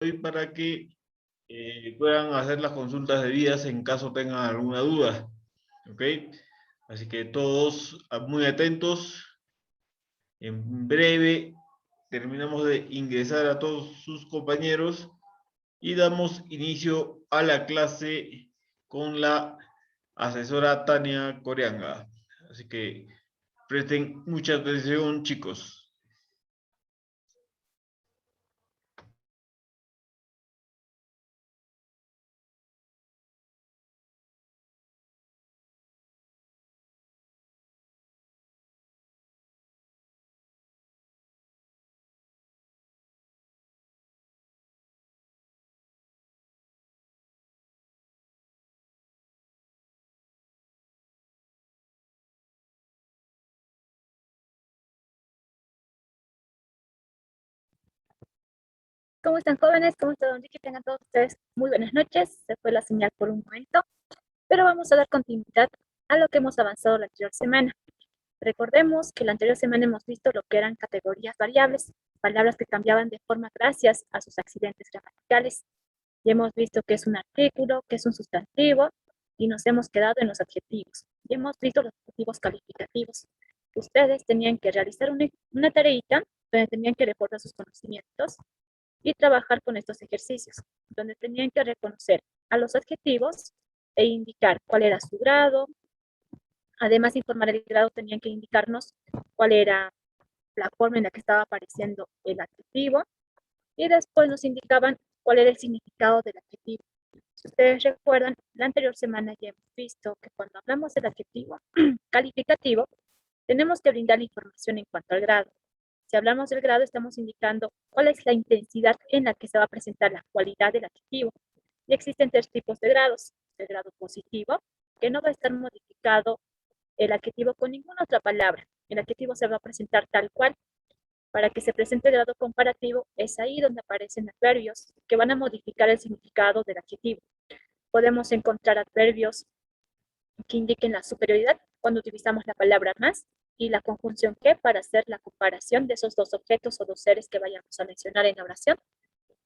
hoy para que puedan hacer las consultas debidas en caso tengan alguna duda. ¿Ok? Así que todos muy atentos. En breve terminamos de ingresar a todos sus compañeros y damos inicio a la clase con la asesora Tania Corianga. Así que presten mucha atención, chicos. ¿Cómo están, jóvenes? ¿Cómo está, don Ricky? Tengan todos ustedes muy buenas noches. Se fue la señal por un momento, pero vamos a dar continuidad a lo que hemos avanzado la anterior semana. Recordemos que la anterior semana hemos visto lo que eran categorías variables, palabras que cambiaban de forma gracias a sus accidentes gramaticales. Y hemos visto que es un artículo, que es un sustantivo, y nos hemos quedado en los adjetivos. Y hemos visto los adjetivos calificativos. Ustedes tenían que realizar una tareita donde tenían que reportar sus conocimientos y trabajar con estos ejercicios, donde tenían que reconocer a los adjetivos e indicar cuál era su grado. Además de informar el grado, tenían que indicarnos cuál era la forma en la que estaba apareciendo el adjetivo y después nos indicaban cuál era el significado del adjetivo. Si ustedes recuerdan, la anterior semana ya hemos visto que cuando hablamos del adjetivo calificativo, tenemos que brindar la información en cuanto al grado. Si hablamos del grado, estamos indicando cuál es la intensidad en la que se va a presentar la cualidad del adjetivo. Y existen tres tipos de grados. El grado positivo, que no va a estar modificado el adjetivo con ninguna otra palabra. El adjetivo se va a presentar tal cual. Para que se presente el grado comparativo, es ahí donde aparecen adverbios que van a modificar el significado del adjetivo. Podemos encontrar adverbios que indiquen la superioridad cuando utilizamos la palabra más y la conjunción que para hacer la comparación de esos dos objetos o dos seres que vayamos a mencionar en la oración.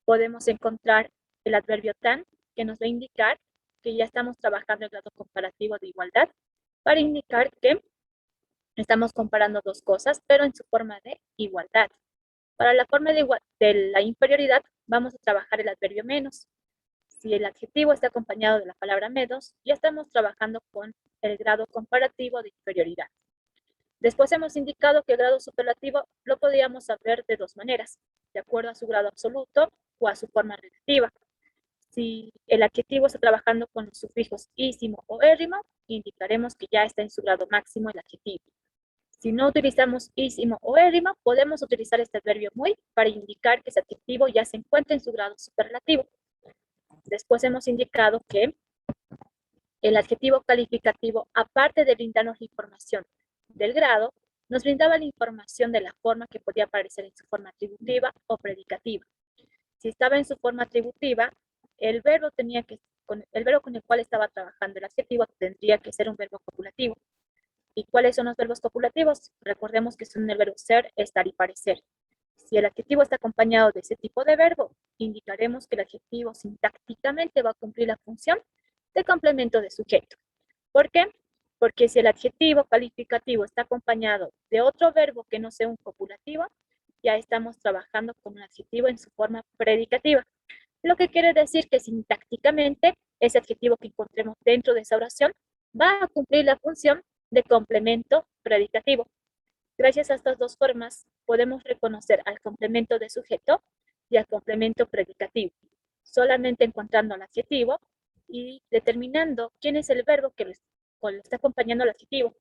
Podemos encontrar el adverbio tan, que nos va a indicar que ya estamos trabajando el grado comparativo de igualdad, para indicar que estamos comparando dos cosas, pero en su forma de igualdad. Para la forma de la inferioridad, vamos a trabajar el adverbio menos. Si el adjetivo está acompañado de la palabra menos, ya estamos trabajando con el grado comparativo de inferioridad. Después hemos indicado que el grado superlativo lo podríamos saber de dos maneras, de acuerdo a su grado absoluto o a su forma relativa. Si el adjetivo está trabajando con los sufijos ísimo o érrimo, indicaremos que ya está en su grado máximo el adjetivo. Si no utilizamos ísimo o érrimo, podemos utilizar este adverbio muy para indicar que ese adjetivo ya se encuentra en su grado superlativo. Después hemos indicado que el adjetivo calificativo, aparte de brindarnos la información del grado, nos brindaba la información de la forma que podía aparecer en su forma atributiva o predicativa. Si estaba en su forma atributiva, el verbo con el cual estaba trabajando el adjetivo tendría que ser un verbo copulativo. ¿Y cuáles son los verbos copulativos? Recordemos que son el verbo ser, estar y parecer. Si el adjetivo está acompañado de ese tipo de verbo, indicaremos que el adjetivo sintácticamente va a cumplir la función de complemento de sujeto. ¿Por qué? Porque si el adjetivo calificativo está acompañado de otro verbo que no sea un copulativo, ya estamos trabajando con un adjetivo en su forma predicativa. Lo que quiere decir que sintácticamente ese adjetivo que encontremos dentro de esa oración va a cumplir la función de complemento predicativo. Gracias a estas dos formas podemos reconocer al complemento de sujeto y al complemento predicativo, solamente encontrando el adjetivo y determinando quién es el verbo que le está acompañando al adjetivo.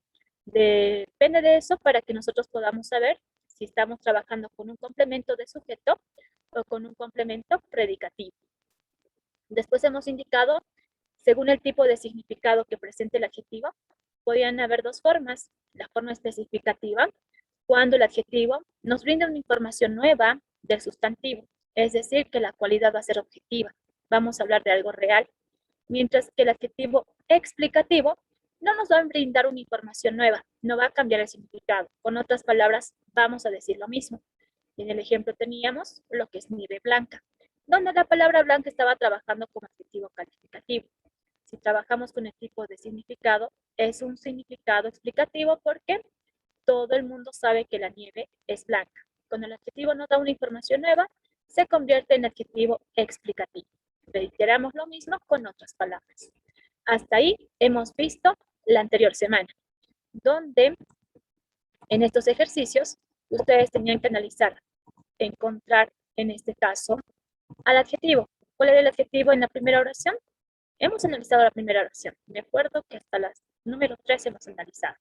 Depende de eso para que nosotros podamos saber si estamos trabajando con un complemento de sujeto o con un complemento predicativo. Después hemos indicado, según el tipo de significado que presente el adjetivo, podrían haber dos formas. La forma especificativa, cuando el adjetivo nos brinda una información nueva del sustantivo, es decir, que la cualidad va a ser objetiva. Vamos a hablar de algo real. Mientras que el adjetivo explicativo no nos va a brindar una información nueva, no va a cambiar el significado. Con otras palabras, vamos a decir lo mismo. En el ejemplo teníamos lo que es nieve blanca. donde la palabra blanca estaba trabajando como adjetivo calificativo. Si trabajamos con el tipo de significado, es un significado explicativo porque todo el mundo sabe que la nieve es blanca. Cuando el adjetivo nos da una información nueva, se convierte en adjetivo explicativo. Reiteramos lo mismo con otras palabras. Hasta ahí hemos visto la anterior semana, donde en estos ejercicios ustedes tenían que analizar, encontrar en este caso al adjetivo. ¿Cuál era el adjetivo en la primera oración? Hemos analizado la primera oración. Me acuerdo que hasta la número 3 hemos analizado.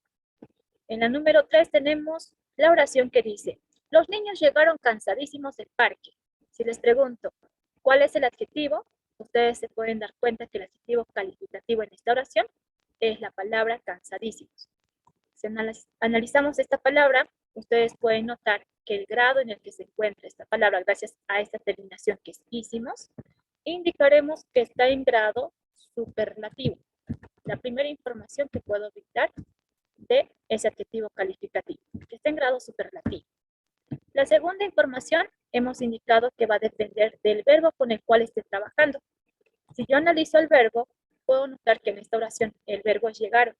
En la número 3 tenemos la oración que dice, los niños llegaron cansadísimos del parque. Si les pregunto, ¿cuál es el adjetivo? Ustedes se pueden dar cuenta que el adjetivo calificativo en esta oración es la palabra cansadísimos. Si analizamos esta palabra, ustedes pueden notar que el grado en el que se encuentra esta palabra, gracias a esta terminación que es ísimos, indicaremos que está en grado superlativo. La primera información que puedo dictar de ese adjetivo calificativo, que está en grado superlativo. La segunda información hemos indicado que va a depender del verbo con el cual esté trabajando. Si yo analizo el verbo, puedo notar que en esta oración el verbo es llegaron.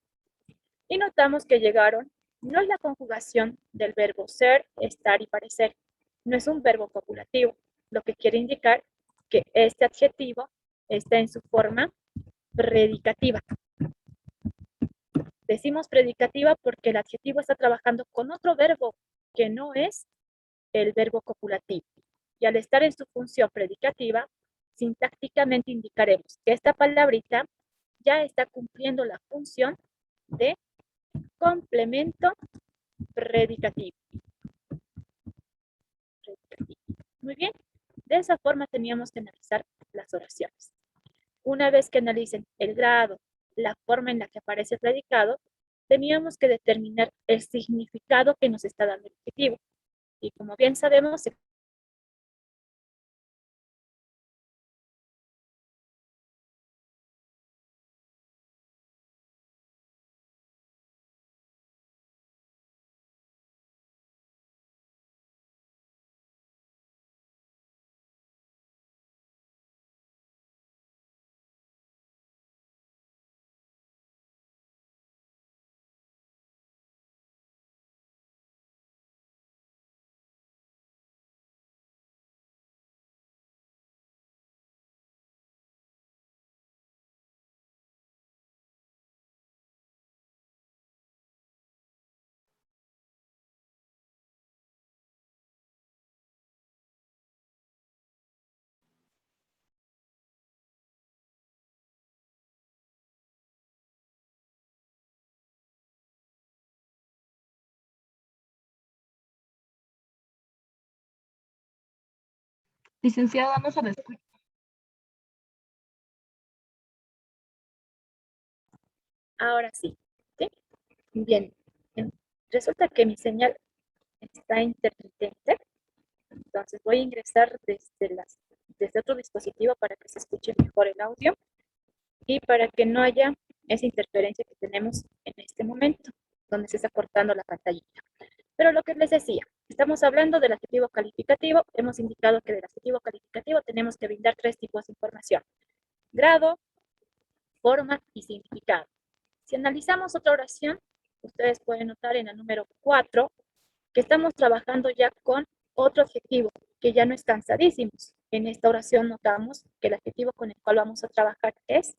Y notamos que llegaron no es la conjugación del verbo ser, estar y parecer. No es un verbo copulativo, lo que quiere indicar que este adjetivo está en su forma predicativa. Decimos predicativa porque el adjetivo está trabajando con otro verbo que no es el verbo copulativo. Y al estar en su función predicativa, sintácticamente indicaremos que esta palabrita ya está cumpliendo la función de complemento predicativo. Muy bien, de esa forma teníamos que analizar las oraciones. Una vez que analicen el grado, la forma en la que aparece el predicado, teníamos que determinar el significado que nos está dando el adjetivo. Y como bien sabemos, Licenciada, no se le escucha. ahora sí. ¿Sí? Bien. Resulta que mi señal está intermitente. Entonces voy a ingresar desde otro dispositivo para que se escuche mejor el audio y para que no haya esa interferencia que tenemos en este momento, donde se está cortando la pantallita. Pero lo que les decía, estamos hablando del adjetivo calificativo. Hemos indicado que del adjetivo calificativo tenemos que brindar 3 tipos de información: grado, forma y significado. Si analizamos otra oración, ustedes pueden notar en la número 4 que estamos trabajando ya con otro adjetivo, que ya no es cansadísimos. En esta oración notamos que el adjetivo con el cual vamos a trabajar es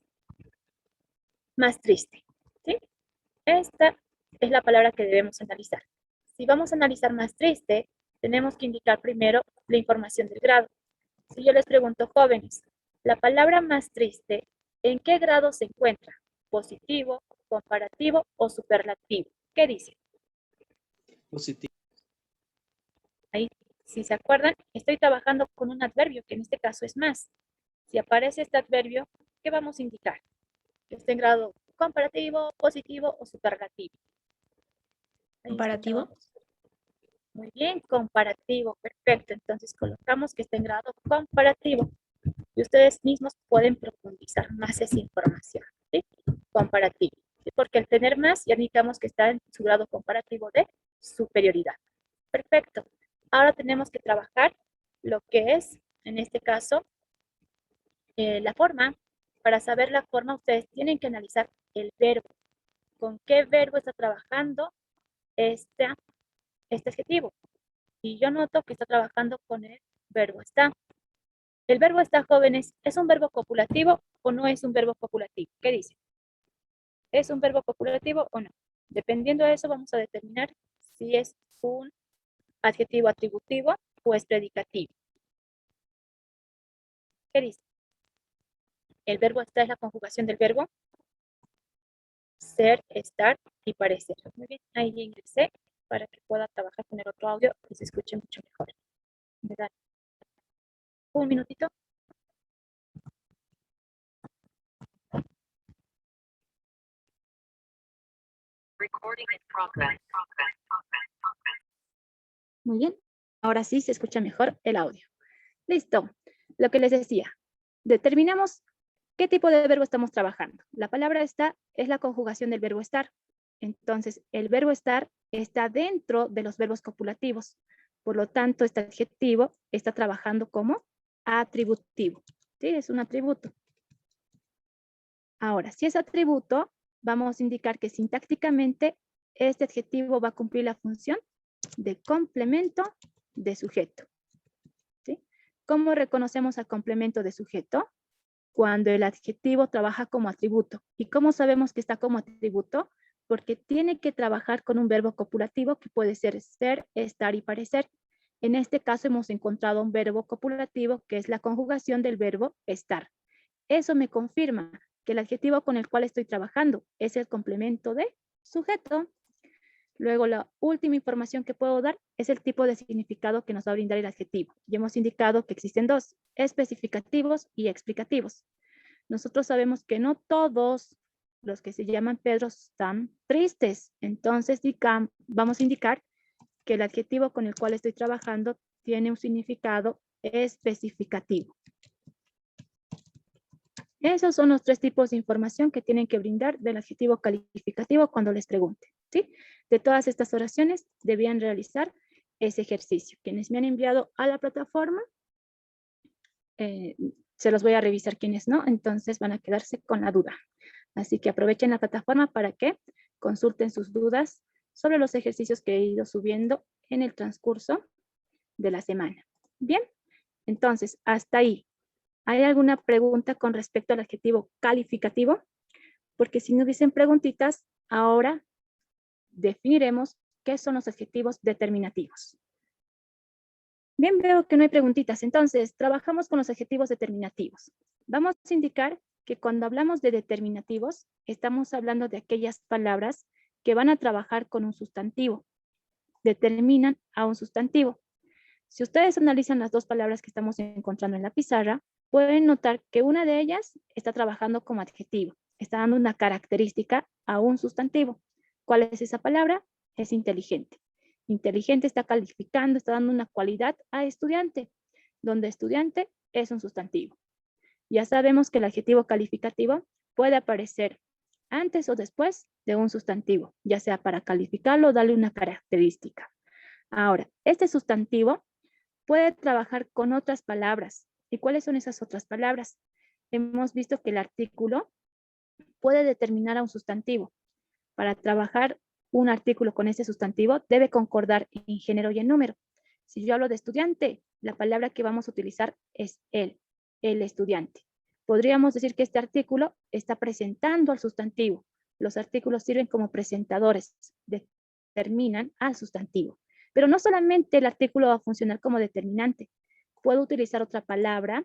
más triste. ¿Sí? Esta es la palabra que debemos analizar. Si vamos a analizar más triste, tenemos que indicar primero la información del grado. Si yo les pregunto, jóvenes, la palabra más triste, ¿en qué grado se encuentra? ¿Positivo, comparativo o superlativo? ¿Qué dicen? Positivo. Ahí, si se acuerdan, estoy trabajando con un adverbio, que en este caso es más. Si aparece este adverbio, ¿qué vamos a indicar? Que esté en grado comparativo, positivo o superlativo. ¿Comparativo? Muy bien, comparativo, perfecto. Entonces colocamos que está en grado comparativo. Y ustedes mismos pueden profundizar más esa información, ¿sí? Comparativo. ¿Sí? Porque al tener más, ya indicamos que está en su grado comparativo de superioridad. Perfecto. Ahora tenemos que trabajar lo que es, en este caso, la forma, para saber la forma, ustedes tienen que analizar el verbo. ¿Con qué verbo está trabajando este adjetivo? Y yo noto que está trabajando con el verbo está. ¿El verbo está, jóvenes, es un verbo copulativo o no es un verbo copulativo? ¿Qué dice? ¿Es un verbo copulativo o no? Dependiendo de eso, vamos a determinar si es un adjetivo atributivo o es predicativo. ¿Qué dice? El verbo estar es la conjugación del verbo ser, estar y parecer. Muy bien, ahí ingresé para que pueda trabajar con el otro audio y se escuche mucho mejor. ¿Me dan un minutito? Muy bien, ahora sí se escucha mejor el audio. Listo, lo que les decía. Determinamos qué tipo de verbo estamos trabajando. La palabra está es la conjugación del verbo estar. Entonces, el verbo estar está dentro de los verbos copulativos. Por lo tanto, este adjetivo está trabajando como atributivo. ¿Sí? Es un atributo. Ahora, si es atributo, vamos a indicar que sintácticamente este adjetivo va a cumplir la función de complemento de sujeto. ¿Sí? ¿Cómo reconocemos al complemento de sujeto? Cuando el adjetivo trabaja como atributo. ¿Y cómo sabemos que está como atributo? Porque tiene que trabajar con un verbo copulativo que puede ser, estar y parecer. En este caso hemos encontrado un verbo copulativo que es la conjugación del verbo estar. Eso me confirma que el adjetivo con el cual estoy trabajando es el complemento de sujeto. Luego, la última información que puedo dar es el tipo de significado que nos va a brindar el adjetivo. Ya hemos indicado que existen dos, especificativos y explicativos. Nosotros sabemos que no todos los que se llaman Pedro están tristes. Entonces, vamos a indicar que el adjetivo con el cual estoy trabajando tiene un significado especificativo. Esos son los tres tipos de información que tienen que brindar del adjetivo calificativo cuando les pregunte, ¿sí? De todas estas oraciones debían realizar ese ejercicio. Quienes me han enviado a la plataforma, se los voy a revisar quienes no, entonces van a quedarse con la duda. Así que aprovechen la plataforma para que consulten sus dudas sobre los ejercicios que he ido subiendo en el transcurso de la semana. Bien, entonces hasta ahí. ¿Hay alguna pregunta con respecto al adjetivo calificativo? Porque si no hubiesen preguntitas, ahora definiremos qué son los adjetivos determinativos. Bien, veo que no hay preguntitas. Entonces, trabajamos con los adjetivos determinativos. Vamos a indicar que cuando hablamos de determinativos, estamos hablando de aquellas palabras que van a trabajar con un sustantivo. Determinan a un sustantivo. Si ustedes analizan las dos palabras que estamos encontrando en la pizarra, pueden notar que una de ellas está trabajando como adjetivo. Está dando una característica a un sustantivo. ¿Cuál es esa palabra? Es inteligente. Inteligente está calificando, está dando una cualidad a estudiante, donde estudiante es un sustantivo. Ya sabemos que el adjetivo calificativo puede aparecer antes o después de un sustantivo, ya sea para calificarlo o darle una característica. Ahora, este sustantivo puede trabajar con otras palabras. ¿Y cuáles son esas otras palabras? Hemos visto que el artículo puede determinar a un sustantivo. Para trabajar un artículo con ese sustantivo, debe concordar en género y en número. Si yo hablo de estudiante, la palabra que vamos a utilizar es el estudiante. Podríamos decir que este artículo está presentando al sustantivo. Los artículos sirven como presentadores, determinan al sustantivo. Pero no solamente el artículo va a funcionar como determinante. Puedo utilizar otra palabra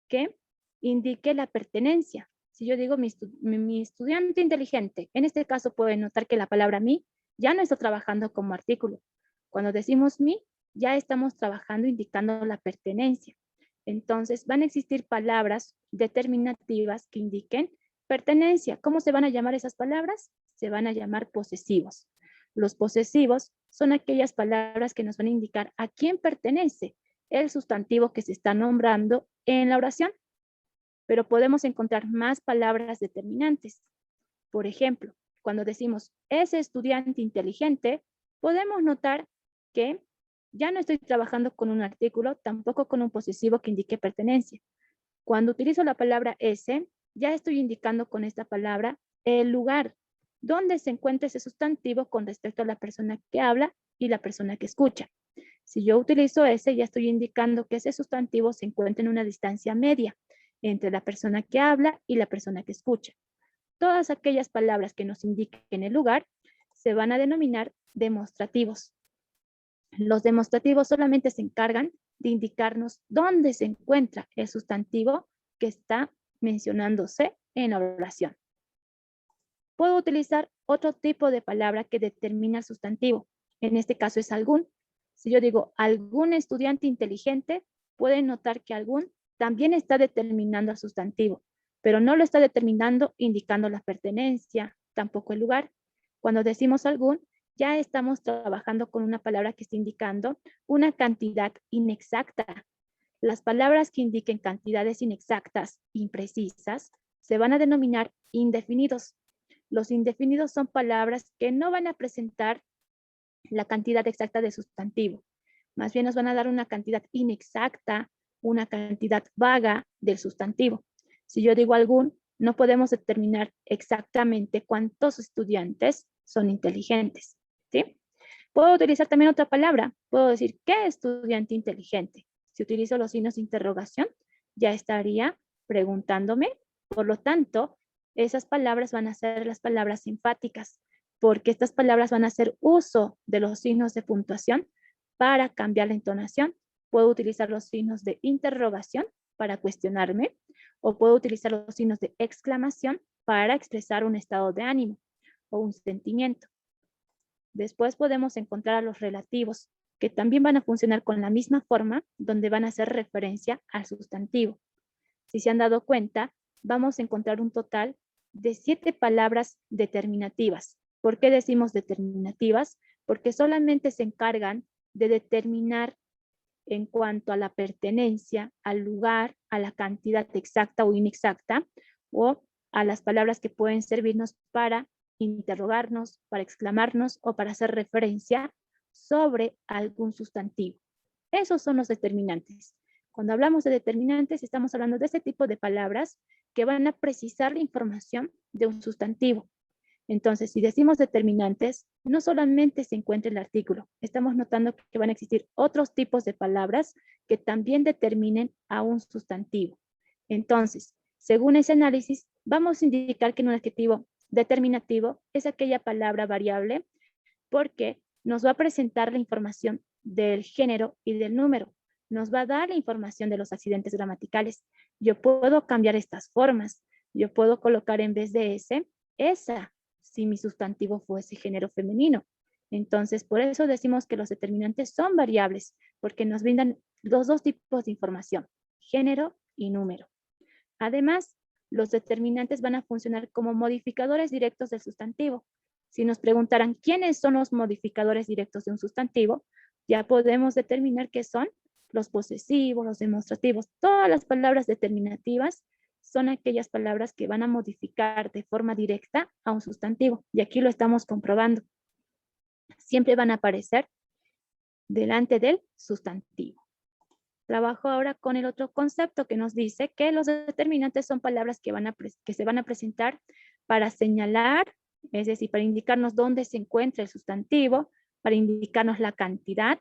que indique la pertenencia. Si yo digo mi estudiante inteligente, en este caso pueden notar que la palabra mi ya no está trabajando como artículo. Cuando decimos mi, ya estamos trabajando indicando la pertenencia. Entonces van a existir palabras determinativas que indiquen pertenencia. ¿Cómo se van a llamar esas palabras? Se van a llamar posesivos. Los posesivos son aquellas palabras que nos van a indicar a quién pertenece el sustantivo que se está nombrando en la oración. Pero podemos encontrar más palabras determinantes. Por ejemplo, cuando decimos ese estudiante inteligente, podemos notar que ya no estoy trabajando con un artículo, tampoco con un posesivo que indique pertenencia. Cuando utilizo la palabra ese, ya estoy indicando con esta palabra el lugar donde se encuentra ese sustantivo con respecto a la persona que habla y la persona que escucha. Si yo utilizo ese, ya estoy indicando que ese sustantivo se encuentra en una distancia media entre la persona que habla y la persona que escucha. Todas aquellas palabras que nos indiquen el lugar se van a denominar demostrativos. Los demostrativos solamente se encargan de indicarnos dónde se encuentra el sustantivo que está mencionándose en la oración. Puedo utilizar otro tipo de palabra que determina el sustantivo. En este caso es algún. Si yo digo algún estudiante inteligente, pueden notar que algún también está determinando el sustantivo, pero no lo está determinando indicando la pertenencia, tampoco el lugar. Cuando decimos algún, ya estamos trabajando con una palabra que está indicando una cantidad inexacta. Las palabras que indiquen cantidades inexactas, imprecisas, se van a denominar indefinidos. Los indefinidos son palabras que no van a presentar la cantidad exacta de sustantivo. Más bien nos van a dar una cantidad inexacta, una cantidad vaga del sustantivo. Si yo digo algún, no podemos determinar exactamente cuántos estudiantes son inteligentes, ¿sí? Puedo utilizar también otra palabra. Puedo decir, ¿qué estudiante inteligente? Si utilizo los signos de interrogación, ya estaría preguntándome. Por lo tanto, esas palabras van a ser las palabras enfáticas, porque estas palabras van a hacer uso de los signos de puntuación para cambiar la entonación. Puedo utilizar los signos de interrogación para cuestionarme, o puedo utilizar los signos de exclamación para expresar un estado de ánimo o un sentimiento. Después podemos encontrar a los relativos, que también van a funcionar con la misma forma, donde van a hacer referencia al sustantivo. Si se han dado cuenta, vamos a encontrar un total de 7 palabras determinativas. ¿Por qué decimos determinativas? Porque solamente se encargan de determinar en cuanto a la pertenencia, al lugar, a la cantidad exacta o inexacta, o a las palabras que pueden servirnos para interrogarnos, para exclamarnos o para hacer referencia sobre algún sustantivo. Esos son los determinantes. Cuando hablamos de determinantes, estamos hablando de este tipo de palabras que van a precisar la información de un sustantivo. Entonces, si decimos determinantes, no solamente se encuentra el artículo, estamos notando que van a existir otros tipos de palabras que también determinen a un sustantivo. Entonces, según ese análisis, vamos a indicar que un adjetivo determinativo es aquella palabra variable porque nos va a presentar la información del género y del número. Nos va a dar la información de los accidentes gramaticales. Yo puedo cambiar estas formas. Yo puedo colocar en vez de ese, esa, si mi sustantivo fuese género femenino. Entonces, por eso decimos que los determinantes son variables, porque nos brindan los dos tipos de información, género y número. Además, los determinantes van a funcionar como modificadores directos del sustantivo. Si nos preguntaran quiénes son los modificadores directos de un sustantivo, ya podemos determinar qué son los posesivos, los demostrativos. Todas las palabras determinativas son aquellas palabras que van a modificar de forma directa a un sustantivo. Y aquí lo estamos comprobando. Siempre van a aparecer delante del sustantivo. Trabajo ahora con el otro concepto que nos dice que los determinantes son palabras que se van a presentar para señalar, es decir, para indicarnos dónde se encuentra el sustantivo, para indicarnos la cantidad,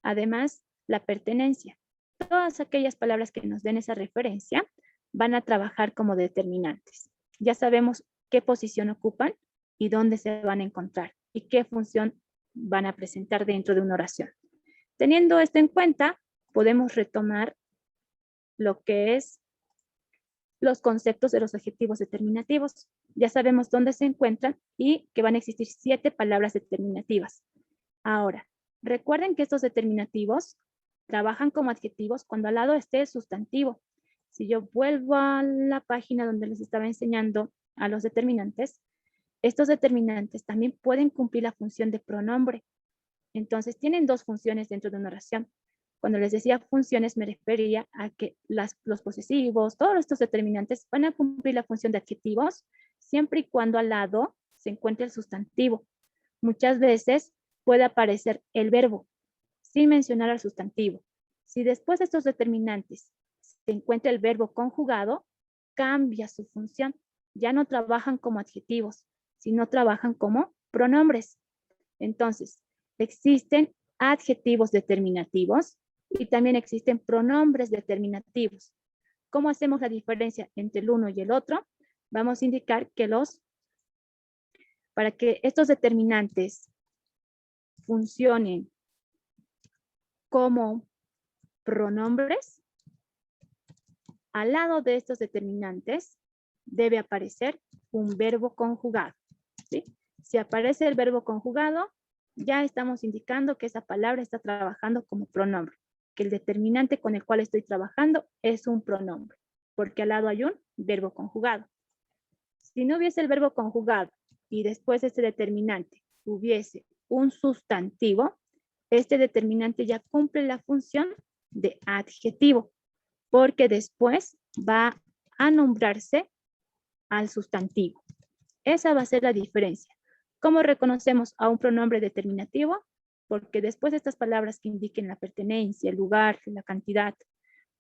además la pertenencia. Todas aquellas palabras que nos den esa referencia van a trabajar como determinantes. Ya sabemos qué posición ocupan y dónde se van a encontrar y qué función van a presentar dentro de una oración. Teniendo esto en cuenta, podemos retomar lo que es los conceptos de los adjetivos determinativos. Ya sabemos dónde se encuentran y que van a existir 7 palabras determinativas. Ahora, recuerden que estos determinativos trabajan como adjetivos cuando al lado esté el sustantivo. Si yo vuelvo a la página donde les estaba enseñando a los determinantes, estos determinantes también pueden cumplir la función de pronombre. Entonces, tienen 2 funciones dentro de una oración. Cuando les decía funciones, me refería a que los posesivos, todos estos determinantes van a cumplir la función de adjetivos siempre y cuando al lado se encuentre el sustantivo. Muchas veces puede aparecer el verbo sin mencionar al sustantivo. Si después de estos determinantes se encuentra el verbo conjugado, cambia su función. Ya no trabajan como adjetivos, sino trabajan como pronombres. Entonces, existen adjetivos determinativos y también existen pronombres determinativos. ¿Cómo hacemos la diferencia entre el uno y el otro? Vamos a indicar que para que estos determinantes funcionen como pronombres, al lado de estos determinantes debe aparecer un verbo conjugado, ¿sí? Si aparece el verbo conjugado, ya estamos indicando que esa palabra está trabajando como pronombre, que el determinante con el cual estoy trabajando es un pronombre, porque al lado hay un verbo conjugado. Si no hubiese el verbo conjugado y después este determinante hubiese un sustantivo, este determinante ya cumple la función de adjetivo, porque después va a nombrarse al sustantivo. Esa va a ser la diferencia. ¿Cómo reconocemos a un pronombre determinativo? Porque después de estas palabras que indiquen la pertenencia, el lugar, la cantidad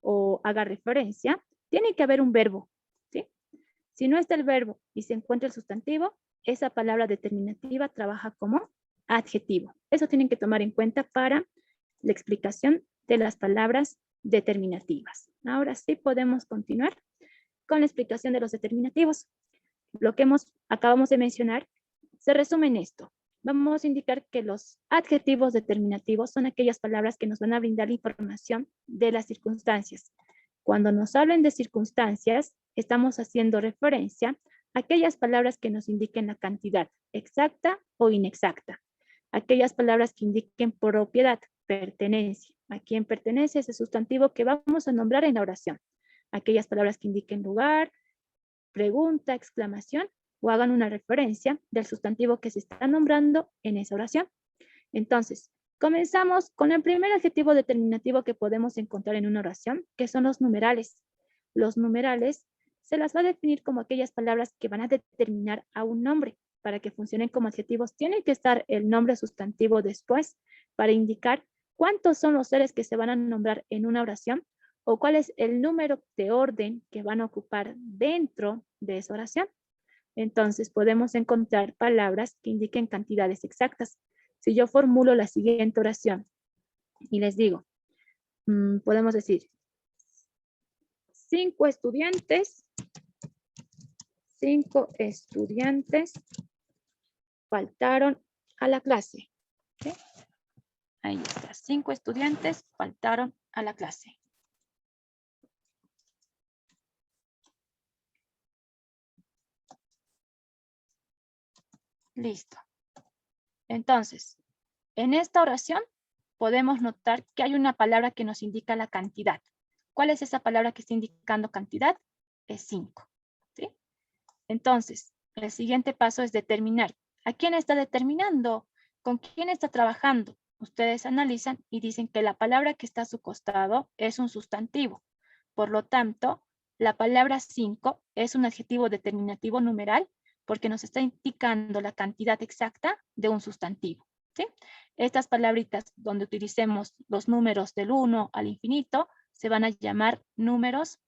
o haga referencia, tiene que haber un verbo, ¿sí? Si no está el verbo y se encuentra el sustantivo, esa palabra determinativa trabaja como adjetivo. Eso tienen que tomar en cuenta para la explicación de las palabras determinativas. Ahora sí podemos continuar con la explicación de los determinativos. Lo que acabamos de mencionar se resume en esto. Vamos a indicar que los adjetivos determinativos son aquellas palabras que nos van a brindar información de las circunstancias. Cuando nos hablen de circunstancias, estamos haciendo referencia a aquellas palabras que nos indiquen la cantidad exacta o inexacta. Aquellas palabras que indiquen propiedad, pertenencia. ¿A quién pertenece ese sustantivo que vamos a nombrar en la oración? Aquellas palabras que indiquen lugar, pregunta, exclamación, o hagan una referencia del sustantivo que se está nombrando en esa oración. Entonces, comenzamos con el primer adjetivo determinativo que podemos encontrar en una oración, que son los numerales. Los numerales se las va a definir como aquellas palabras que van a determinar a un nombre. Para que funcionen como adjetivos, tiene que estar el nombre sustantivo después para indicar cuántos son los seres que se van a nombrar en una oración o cuál es el número de orden que van a ocupar dentro de esa oración. Entonces, podemos encontrar palabras que indiquen cantidades exactas. Si yo formulo la siguiente oración y les digo, podemos decir, 5 estudiantes faltaron a la clase. ¿Sí? Ahí está, 5 estudiantes faltaron a la clase. Listo. Entonces, en esta oración podemos notar que hay una palabra que nos indica la cantidad. ¿Cuál es esa palabra que está indicando cantidad? Es 5. ¿Sí? Entonces, el siguiente paso es determinar. ¿A quién está determinando? ¿Con quién está trabajando? Ustedes analizan y dicen que la palabra que está a su costado es un sustantivo. Por lo tanto, la palabra 5 es un adjetivo determinativo numeral porque nos está indicando la cantidad exacta de un sustantivo. ¿Sí? Estas palabritas donde utilicemos los números del 1 al infinito se van a llamar números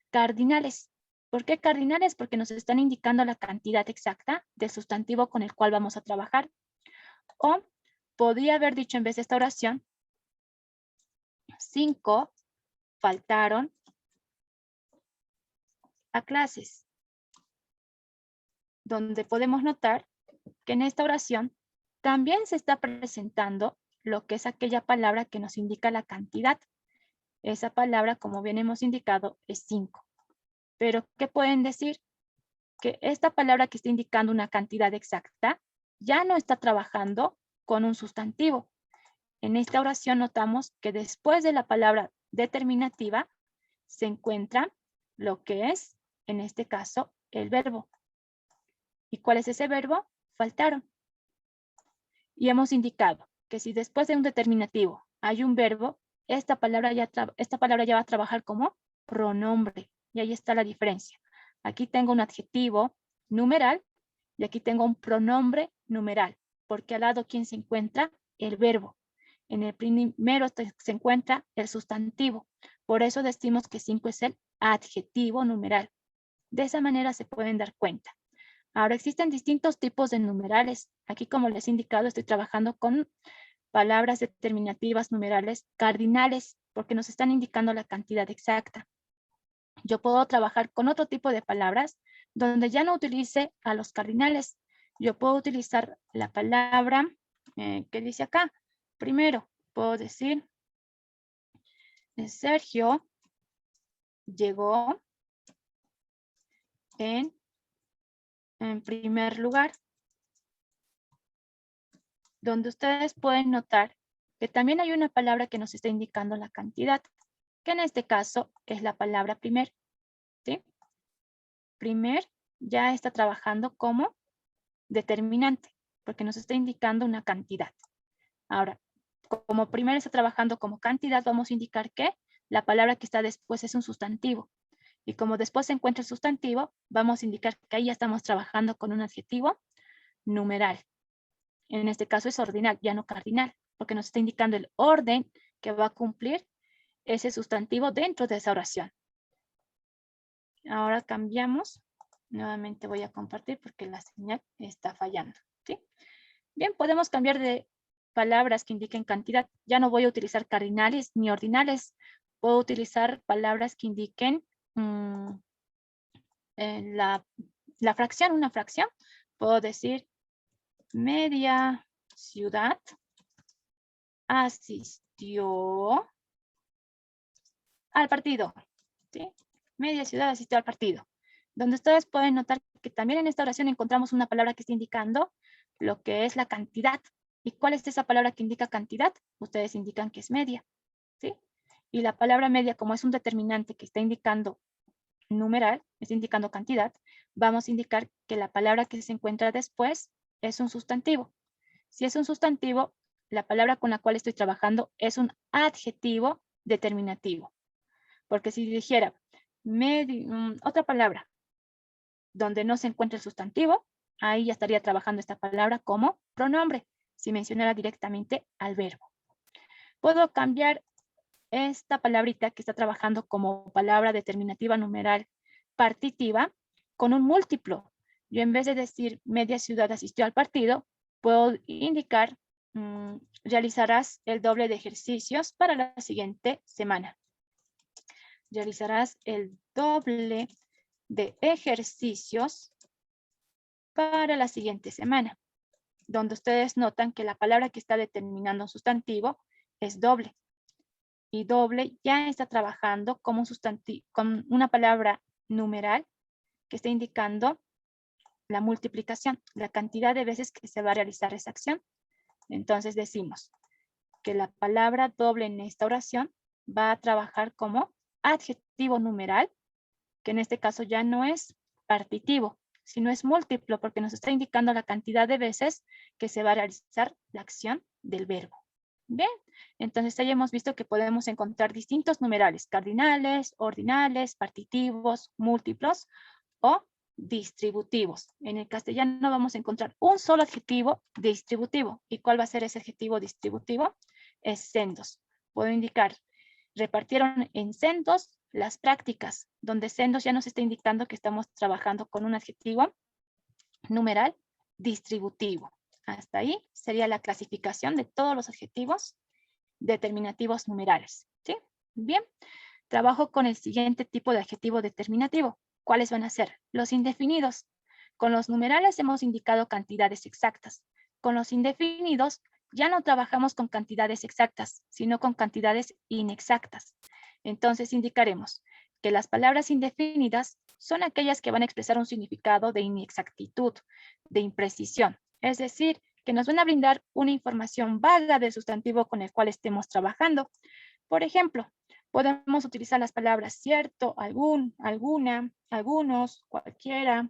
cardinales. ¿Por qué cardinales? Porque nos están indicando la cantidad exacta del sustantivo con el cual vamos a trabajar. O podría haber dicho en vez de esta oración, 5 faltaron a clases, donde podemos notar que en esta oración también se está presentando lo que es aquella palabra que nos indica la cantidad. Esa palabra, como bien hemos indicado, es 5. Pero, ¿qué pueden decir? Que esta palabra que está indicando una cantidad exacta ya no está trabajando con un sustantivo. En esta oración notamos que después de la palabra determinativa se encuentra lo que es, en este caso, el verbo. ¿Y cuál es ese verbo? Faltaron. Y hemos indicado que si después de un determinativo hay un verbo, esta palabra ya va a trabajar como pronombre. Y ahí está la diferencia. Aquí tengo un adjetivo numeral y aquí tengo un pronombre numeral. Porque al lado, ¿quién se encuentra? El verbo. En el primero se encuentra el sustantivo. Por eso decimos que 5 es el adjetivo numeral. De esa manera se pueden dar cuenta. Ahora existen distintos tipos de numerales. Aquí, como les he indicado, estoy trabajando con palabras determinativas numerales cardinales porque nos están indicando la cantidad exacta. Yo puedo trabajar con otro tipo de palabras donde ya no utilice a los cardinales. Yo puedo utilizar la palabra que dice acá. Primero, puedo decir, Sergio llegó en primer lugar. Donde ustedes pueden notar que también hay una palabra que nos está indicando la cantidad, que en este caso es la palabra primer. ¿Sí? Primer ya está trabajando como determinante, porque nos está indicando una cantidad. Ahora, como primer está trabajando como cantidad, vamos a indicar que la palabra que está después es un sustantivo. Y como después se encuentra el sustantivo, vamos a indicar que ahí ya estamos trabajando con un adjetivo numeral. En este caso es ordinal, ya no cardinal, porque nos está indicando el orden que va a cumplir ese sustantivo dentro de esa oración. Ahora cambiamos. Nuevamente voy a compartir porque la señal está fallando. ¿Sí? Bien, podemos cambiar de palabras que indiquen cantidad. Ya no voy a utilizar cardinales ni ordinales. Puedo utilizar palabras que indiquen la fracción, una fracción. Puedo decir media ciudad asistió al partido. ¿Sí? Media ciudad asistió al partido. Donde ustedes pueden notar que también en esta oración encontramos una palabra que está indicando lo que es la cantidad. ¿Y cuál es esa palabra que indica cantidad? Ustedes indican que es media. ¿Sí? Y la palabra media, como es un determinante que está indicando numeral, está indicando cantidad, vamos a indicar que la palabra que se encuentra después es un sustantivo. Si es un sustantivo, la palabra con la cual estoy trabajando es un adjetivo determinativo. Porque si dijera otra palabra donde no se encuentra el sustantivo, ahí ya estaría trabajando esta palabra como pronombre, si mencionara directamente al verbo. Puedo cambiar esta palabrita que está trabajando como palabra determinativa numeral partitiva con un múltiplo. Yo en vez de decir media ciudad asistió al partido, puedo indicar realizarás el doble de ejercicios para la siguiente semana. Realizarás el doble de ejercicios para la siguiente semana. Donde ustedes notan que la palabra que está determinando un sustantivo es doble. Y doble ya está trabajando como un sustantivo, con una palabra numeral que está indicando la multiplicación, la cantidad de veces que se va a realizar esa acción. Entonces decimos que la palabra doble en esta oración va a trabajar como adjetivo numeral, que en este caso ya no es partitivo, sino es múltiplo, porque nos está indicando la cantidad de veces que se va a realizar la acción del verbo. Bien, entonces ya hemos visto que podemos encontrar distintos numerales, cardinales, ordinales, partitivos, múltiplos o distributivos. En el castellano vamos a encontrar un solo adjetivo distributivo. ¿Y cuál va a ser ese adjetivo distributivo? Es sendos. Puedo indicar, repartieron en sendos las prácticas, donde sendos ya nos está indicando que estamos trabajando con un adjetivo numeral distributivo. Hasta ahí sería la clasificación de todos los adjetivos determinativos numerales. ¿Sí? Bien, trabajo con el siguiente tipo de adjetivo determinativo. ¿Cuáles van a ser? Los indefinidos. Con los numerales hemos indicado cantidades exactas. Con los indefinidos ya no trabajamos con cantidades exactas, sino con cantidades inexactas. Entonces indicaremos que las palabras indefinidas son aquellas que van a expresar un significado de inexactitud, de imprecisión. Es decir, que nos van a brindar una información vaga del sustantivo con el cual estemos trabajando. Por ejemplo, podemos utilizar las palabras cierto, algún, alguna, algunos, cualquiera,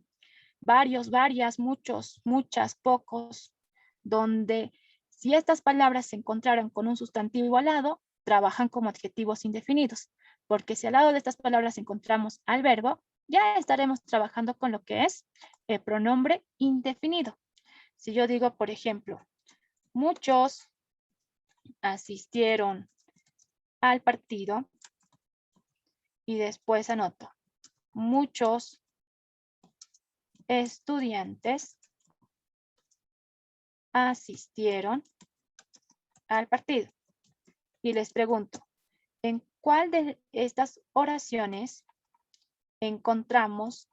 varios, varias, muchos, muchas, pocos, donde si estas palabras se encontraran con un sustantivo igualado, trabajan como adjetivos indefinidos, porque si al lado de estas palabras encontramos al verbo, ya estaremos trabajando con lo que es el pronombre indefinido. Si yo digo, por ejemplo, muchos asistieron al partido, y después anoto muchos estudiantes asistieron al partido. Y les pregunto, ¿en cuál de estas oraciones encontramos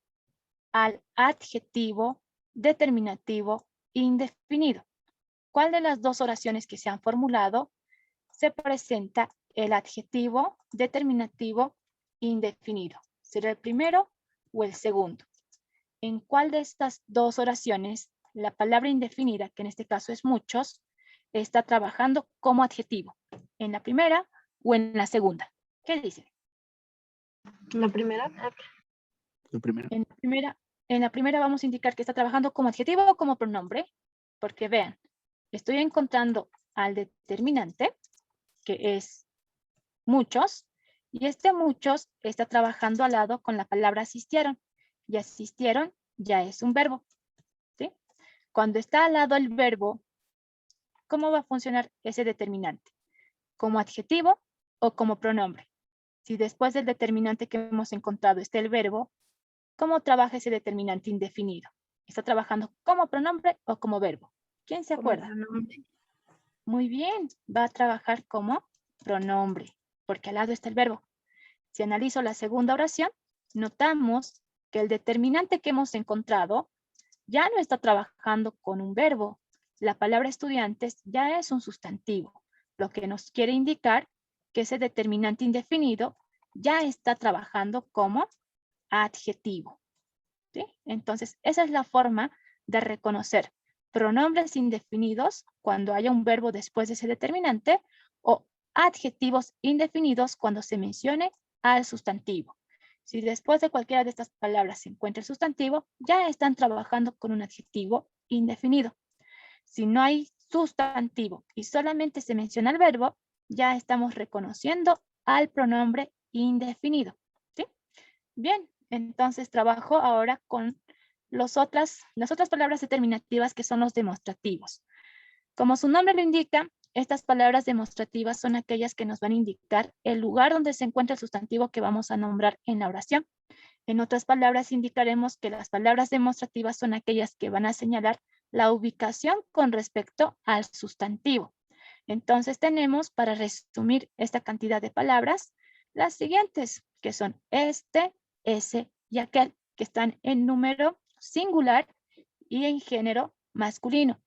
al adjetivo determinativo indefinido? ¿Cuál de las dos oraciones que se han formulado se presenta el adjetivo determinativo indefinido? ¿Será el primero o el segundo? ¿En cuál de estas dos oraciones la palabra indefinida, que en este caso es muchos, está trabajando como adjetivo? ¿En la primera o en la segunda? ¿Qué dicen? La primera. La primera. En la primera vamos a indicar que está trabajando como adjetivo o como pronombre, porque vean, estoy encontrando al determinante, que es muchos, y este muchos está trabajando al lado con la palabra asistieron, y asistieron ya es un verbo, ¿sí? Cuando está al lado el verbo, ¿cómo va a funcionar ese determinante? ¿Como adjetivo o como pronombre? Si después del determinante que hemos encontrado está el verbo, ¿cómo trabaja ese determinante indefinido? ¿Está trabajando como pronombre o como verbo? ¿Quién se acuerda? Muy bien, va a trabajar como pronombre, porque al lado está el verbo. Si analizo la segunda oración, notamos que el determinante que hemos encontrado ya no está trabajando con un verbo. La palabra estudiantes ya es un sustantivo, lo que nos quiere indicar que ese determinante indefinido ya está trabajando como adjetivo, ¿sí? Entonces, esa es la forma de reconocer pronombres indefinidos cuando haya un verbo después de ese determinante o adjetivos indefinidos cuando se mencione al sustantivo. Si después de cualquiera de estas palabras se encuentra el sustantivo, ya están trabajando con un adjetivo indefinido. Si no hay sustantivo y solamente se menciona el verbo, ya estamos reconociendo al pronombre indefinido, ¿sí? Bien, entonces trabajo ahora con las otras palabras determinativas que son los demostrativos. Como su nombre lo indica, estas palabras demostrativas son aquellas que nos van a indicar el lugar donde se encuentra el sustantivo que vamos a nombrar en la oración. En otras palabras, indicaremos que las palabras demostrativas son aquellas que van a señalar la ubicación con respecto al sustantivo. Entonces tenemos, para resumir esta cantidad de palabras, las siguientes, que son este, ese y aquel, que están en número singular y en género masculino.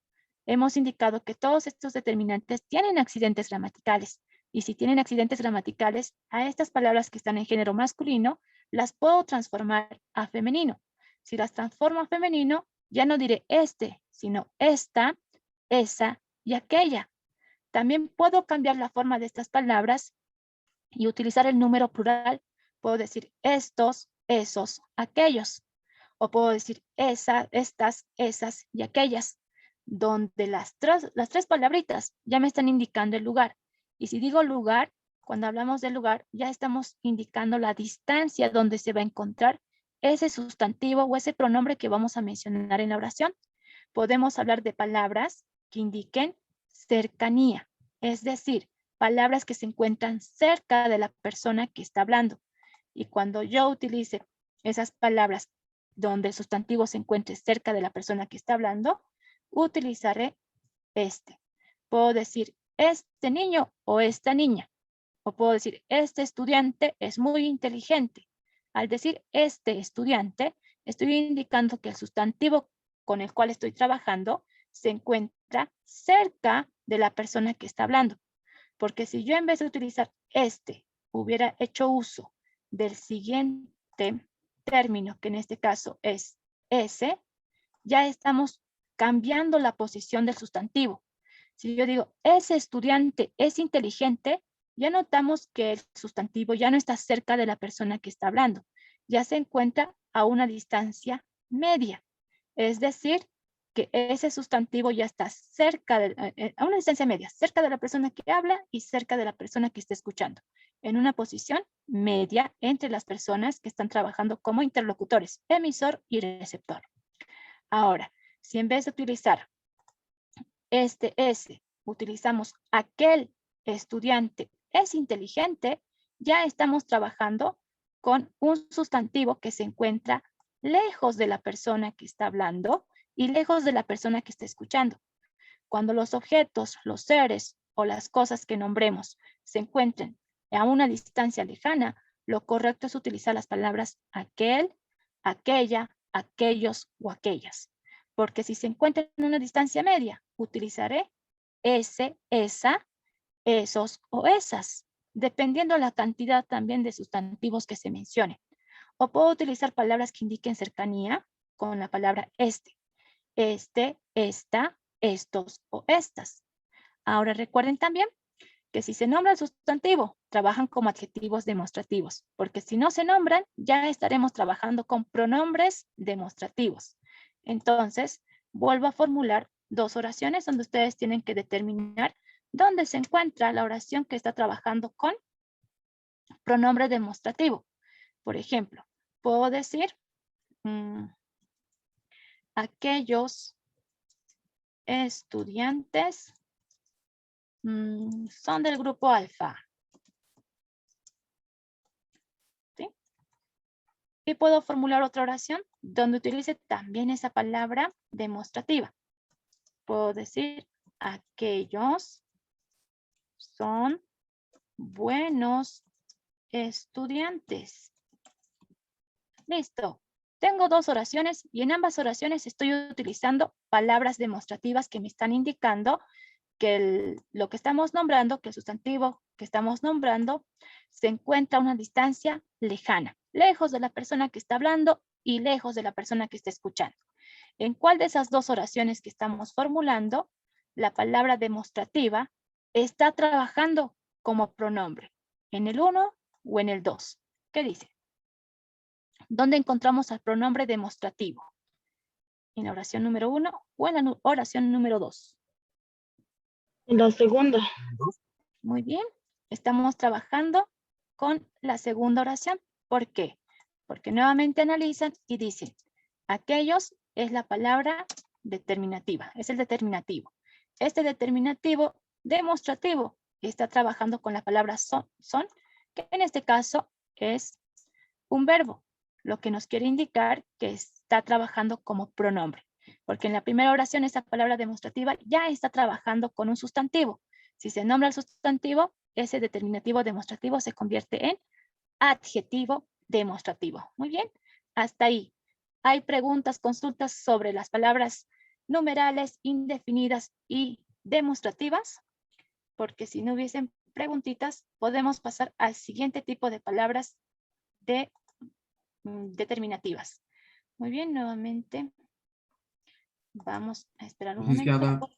Hemos indicado que todos estos determinantes tienen accidentes gramaticales. Y si tienen accidentes gramaticales, a estas palabras que están en género masculino, las puedo transformar a femenino. Si las transformo a femenino, ya no diré este, sino esta, esa y aquella. También puedo cambiar la forma de estas palabras y utilizar el número plural. Puedo decir estos, esos, aquellos. O puedo decir esa, estas, esas y aquellas, donde las tres palabritas ya me están indicando el lugar. Y si digo lugar, cuando hablamos de lugar, ya estamos indicando la distancia donde se va a encontrar ese sustantivo o ese pronombre que vamos a mencionar en la oración. Podemos hablar de palabras que indiquen cercanía, es decir, palabras que se encuentran cerca de la persona que está hablando. Y cuando yo utilice esas palabras donde el sustantivo se encuentre cerca de la persona que está hablando, utilizaré este. Puedo decir este niño o esta niña. O puedo decir este estudiante es muy inteligente. Al decir este estudiante, estoy indicando que el sustantivo con el cual estoy trabajando se encuentra cerca de la persona que está hablando. Porque si yo en vez de utilizar este, hubiera hecho uso del siguiente término, que en este caso es ese, ya estamos cambiando la posición del sustantivo. Si yo digo, ese estudiante es inteligente, ya notamos que el sustantivo ya no está cerca de la persona que está hablando. Ya se encuentra a una distancia media. Es decir, que ese sustantivo ya está cerca, a una distancia media, cerca de la persona que habla y cerca de la persona que está escuchando, en una posición media entre las personas que están trabajando como interlocutores, emisor y receptor. Ahora, si en vez de utilizar este ese, utilizamos aquel estudiante es inteligente, ya estamos trabajando con un sustantivo que se encuentra lejos de la persona que está hablando y lejos de la persona que está escuchando. Cuando los objetos, los seres o las cosas que nombremos se encuentren a una distancia lejana, lo correcto es utilizar las palabras aquel, aquella, aquellos o aquellas. Porque si se encuentran en una distancia media, utilizaré ese, esa, esos o esas, dependiendo la cantidad también de sustantivos que se mencionen. O puedo utilizar palabras que indiquen cercanía con la palabra este, esta, estos o estas. Ahora recuerden también que si se nombra el sustantivo, trabajan como adjetivos demostrativos, porque si no se nombran, ya estaremos trabajando con pronombres demostrativos. Entonces, vuelvo a formular dos oraciones donde ustedes tienen que determinar dónde se encuentra la oración que está trabajando con pronombre demostrativo. Por ejemplo, puedo decir aquellos estudiantes son del grupo alfa. ¿Sí? Y puedo formular otra oración donde utilice también esa palabra demostrativa. Puedo decir, aquellos son buenos estudiantes. Listo. Tengo dos oraciones y en ambas oraciones estoy utilizando palabras demostrativas que me están indicando que lo que estamos nombrando, que el sustantivo que estamos nombrando, se encuentra a una distancia lejana, lejos de la persona que está hablando y lejos de la persona que está escuchando. ¿En cuál de esas dos oraciones que estamos formulando, la palabra demostrativa está trabajando como pronombre? ¿En el 1 o en el 2? ¿Qué dice? ¿Dónde encontramos al pronombre demostrativo? ¿En la oración número 1 o en la oración número 2? En la segunda. Muy bien. Estamos trabajando con la segunda oración. ¿Por qué? Porque nuevamente analizan y dicen, aquellos es la palabra determinativa, es el determinativo. Este determinativo demostrativo está trabajando con la palabra son, que en este caso es un verbo, lo que nos quiere indicar que está trabajando como pronombre. Porque en la primera oración esa palabra demostrativa ya está trabajando con un sustantivo. Si se nombra el sustantivo, ese determinativo demostrativo se convierte en adjetivo demostrativo. Muy bien, hasta ahí. ¿Hay preguntas, consultas sobre las palabras numerales, indefinidas y demostrativas? Porque si no hubiesen preguntitas, podemos pasar al siguiente tipo de palabras determinativas. Muy bien, nuevamente vamos a esperar un Licenciada, momento.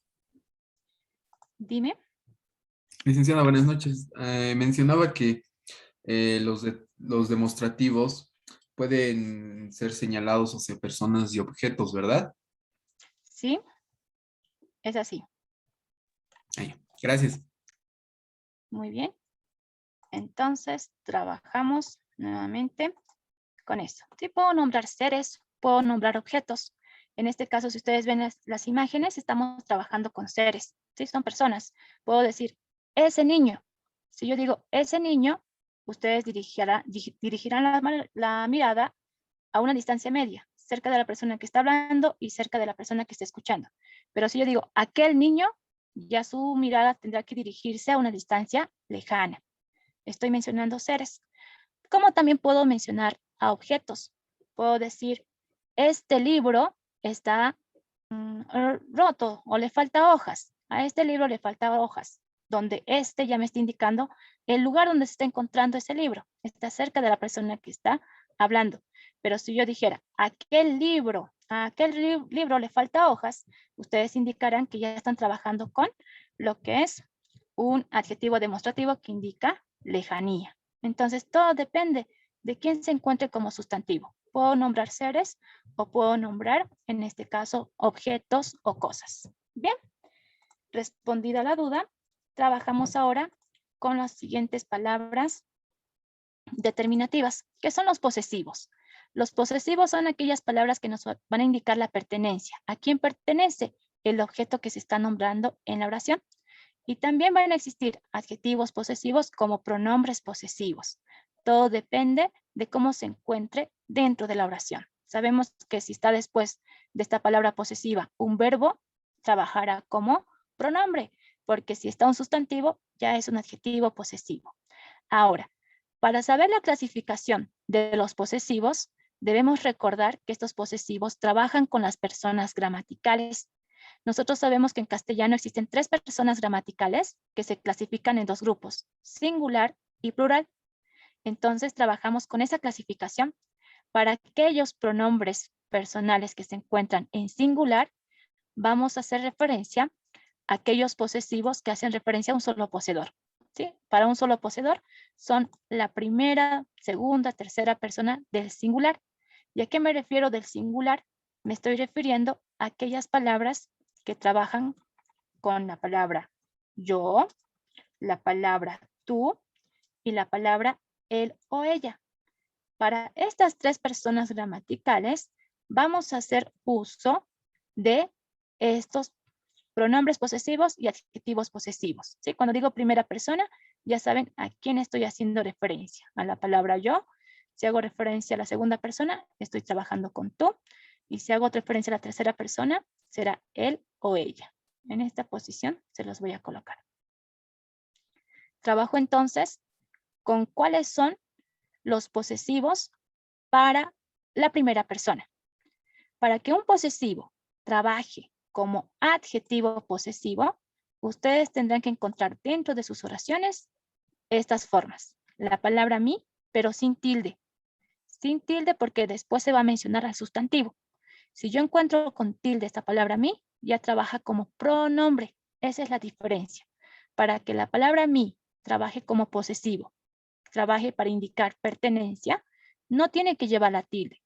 Dime. licenciada, buenas noches. Mencionaba que los demostrativos pueden ser señalados hacia personas y objetos, ¿verdad? Sí, es así. Ahí, gracias. Muy bien. Entonces, trabajamos nuevamente con eso. Sí, puedo nombrar seres, puedo nombrar objetos. En este caso, si ustedes ven las imágenes, estamos trabajando con seres. Sí, son personas. Puedo decir, ese niño. Si yo digo, ese niño, ustedes dirigirán la mirada a una distancia media, cerca de la persona que está hablando y cerca de la persona que está escuchando. Pero si yo digo, aquel niño, ya su mirada tendrá que dirigirse a una distancia lejana. Estoy mencionando seres. Como también puedo mencionar a objetos. Puedo decir, este libro está roto o le falta hojas. A este libro le faltan hojas. Donde este ya me está indicando el lugar donde se está encontrando ese libro. Está cerca de la persona que está hablando. Pero si yo dijera, a aquel libro le falta hojas, ustedes indicarán que ya están trabajando con lo que es un adjetivo demostrativo que indica lejanía. Entonces, todo depende de quién se encuentre como sustantivo. Puedo nombrar seres o puedo nombrar, en este caso, objetos o cosas. Bien, respondida la duda, trabajamos ahora con las siguientes palabras determinativas, que son los posesivos. Los posesivos son aquellas palabras que nos van a indicar la pertenencia. ¿A quién pertenece el objeto que se está nombrando en la oración? Y también van a existir adjetivos posesivos como pronombres posesivos. Todo depende de cómo se encuentre dentro de la oración. Sabemos que si está después de esta palabra posesiva un verbo, trabajará como pronombre, porque si está un sustantivo, ya es un adjetivo posesivo. Ahora, para saber la clasificación de los posesivos, debemos recordar que estos posesivos trabajan con las personas gramaticales. Nosotros sabemos que en castellano existen 3 personas gramaticales que se clasifican en 2 grupos, singular y plural. Entonces, trabajamos con esa clasificación. Para aquellos pronombres personales que se encuentran en singular, vamos a hacer referencia a aquellos posesivos que hacen referencia a un solo poseedor. ¿Sí? Para un solo poseedor son la primera, segunda, tercera persona del singular. ¿Y a qué me refiero del singular? Me estoy refiriendo a aquellas palabras que trabajan con la palabra yo, la palabra tú y la palabra él o ella. Para estas 3 personas gramaticales vamos a hacer uso de estos pronombres posesivos y adjetivos posesivos. ¿Sí? Cuando digo primera persona, ya saben a quién estoy haciendo referencia. A la palabra yo. Si hago referencia a la segunda persona, estoy trabajando con tú. Y si hago referencia a la tercera persona, será él o ella. En esta posición se los voy a colocar. Trabajo entonces con cuáles son los posesivos para la primera persona. Para que un posesivo trabaje como adjetivo posesivo, ustedes tendrán que encontrar dentro de sus oraciones estas formas. La palabra mi, pero sin tilde. Sin tilde porque después se va a mencionar al sustantivo. Si yo encuentro con tilde esta palabra mi, ya trabaja como pronombre. Esa es la diferencia. Para que la palabra mi trabaje como posesivo, trabaje para indicar pertenencia, no tiene que llevar la tilde.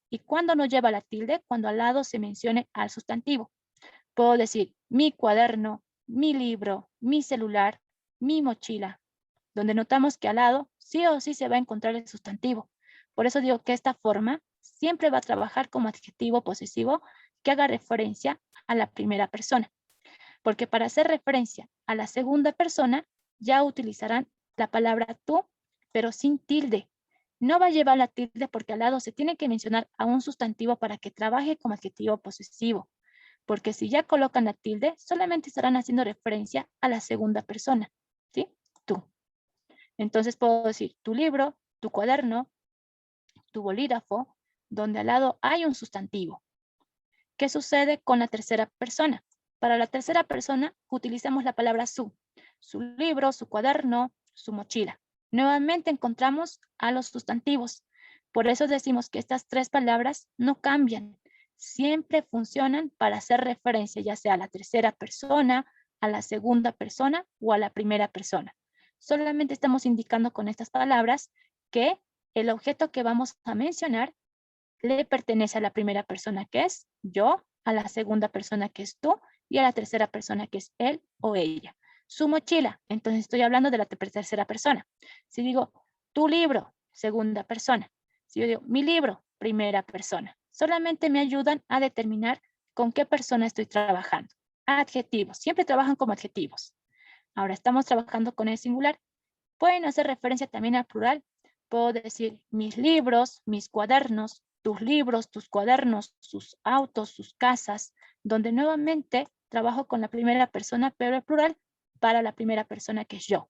¿Y cuándo no lleva la tilde? Cuando al lado se mencione al sustantivo. Puedo decir mi cuaderno, mi libro, mi celular, mi mochila, donde notamos que al lado sí o sí se va a encontrar el sustantivo. Por eso digo que esta forma siempre va a trabajar como adjetivo posesivo que haga referencia a la primera persona. Porque para hacer referencia a la segunda persona ya utilizarán la palabra tú, pero sin tilde. No va a llevar la tilde porque al lado se tiene que mencionar a un sustantivo para que trabaje como adjetivo posesivo. Porque si ya colocan la tilde, solamente estarán haciendo referencia a la segunda persona, ¿sí? Tú. Entonces puedo decir tu libro, tu cuaderno, tu bolígrafo, donde al lado hay un sustantivo. ¿Qué sucede con la tercera persona? Para la tercera persona utilizamos la palabra su libro, su cuaderno, su mochila. Nuevamente encontramos a los sustantivos. Por eso decimos que estas 3 palabras no cambian. Siempre funcionan para hacer referencia ya sea a la tercera persona, a la segunda persona o a la primera persona. Solamente estamos indicando con estas palabras que el objeto que vamos a mencionar le pertenece a la primera persona que es yo, a la segunda persona que es tú y a la tercera persona que es él o ella. Su mochila, entonces estoy hablando de la tercera persona. Si digo tu libro, segunda persona. Si yo digo mi libro, primera persona. Solamente me ayudan a determinar con qué persona estoy trabajando. Adjetivos, siempre trabajan como adjetivos. Ahora estamos trabajando con el singular. Pueden hacer referencia también al plural. Puedo decir mis libros, mis cuadernos, tus libros, tus cuadernos, sus autos, sus casas, donde nuevamente trabajo con la primera persona, pero el plural para la primera persona que es yo.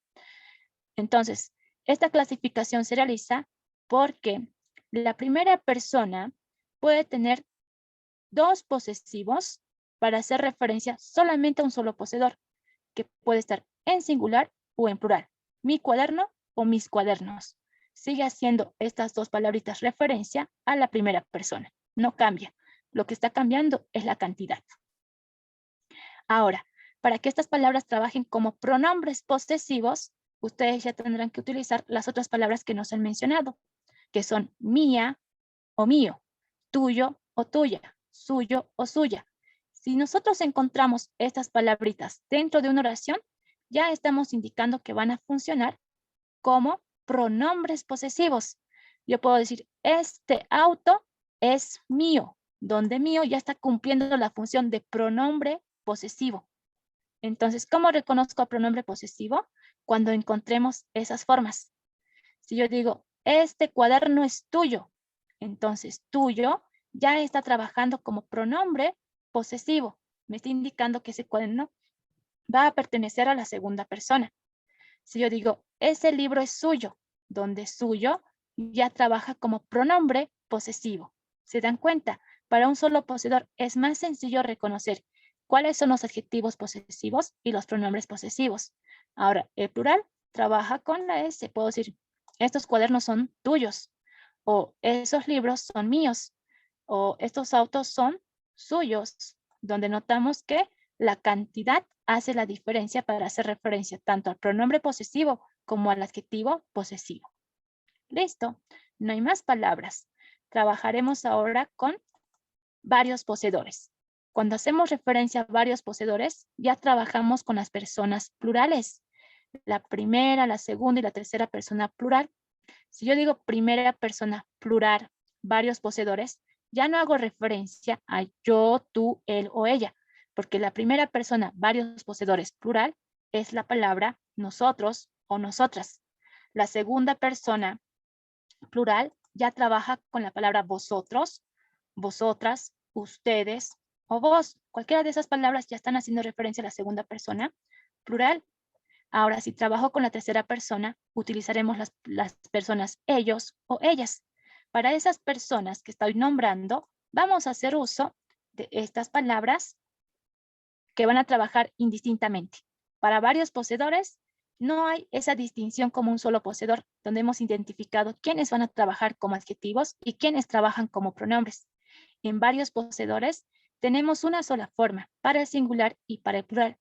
Entonces, esta clasificación se realiza porque la primera persona puede tener 2 posesivos para hacer referencia solamente a un solo poseedor, que puede estar en singular o en plural. Mi cuaderno o mis cuadernos. Sigue haciendo estas 2 palabritas referencia a la primera persona. No cambia. Lo que está cambiando es la cantidad. Ahora, para que estas palabras trabajen como pronombres posesivos, ustedes ya tendrán que utilizar las otras palabras que nos han mencionado, que son mía o mío, tuyo o tuya, suyo o suya. Si nosotros encontramos estas palabritas dentro de una oración, ya estamos indicando que van a funcionar como pronombres posesivos. Yo puedo decir, este auto es mío, donde mío ya está cumpliendo la función de pronombre posesivo. Entonces, ¿cómo reconozco a pronombre posesivo? Cuando encontremos esas formas. Si yo digo, este cuaderno es tuyo. Entonces, tuyo ya está trabajando como pronombre posesivo. Me está indicando que ese cuaderno va a pertenecer a la segunda persona. Si yo digo, ese libro es suyo, donde suyo ya trabaja como pronombre posesivo. ¿Se dan cuenta? Para un solo poseedor es más sencillo reconocer cuáles son los adjetivos posesivos y los pronombres posesivos. Ahora, el plural trabaja con la S. Puedo decir, estos cuadernos son tuyos, o esos libros son míos, o estos autos son suyos, donde notamos que la cantidad hace la diferencia para hacer referencia tanto al pronombre posesivo como al adjetivo posesivo. Listo, no hay más palabras. Trabajaremos ahora con varios poseedores. Cuando hacemos referencia a varios poseedores, ya trabajamos con las personas plurales. La primera, la segunda y la tercera persona plural. Si yo digo primera persona plural, varios poseedores, ya no hago referencia a yo, tú, él o ella, porque la primera persona, varios poseedores plural, es la palabra nosotros o nosotras. La segunda persona plural ya trabaja con la palabra vosotros, vosotras, ustedes o vos. Cualquiera de esas palabras ya están haciendo referencia a la segunda persona plural. Ahora, si trabajo con la tercera persona, utilizaremos las personas ellos o ellas. Para esas personas que estoy nombrando, vamos a hacer uso de estas palabras que van a trabajar indistintamente. Para varios poseedores, no hay esa distinción como un solo poseedor, donde hemos identificado quiénes van a trabajar como adjetivos y quiénes trabajan como pronombres. En varios poseedores, tenemos una sola forma para el singular y para el plural,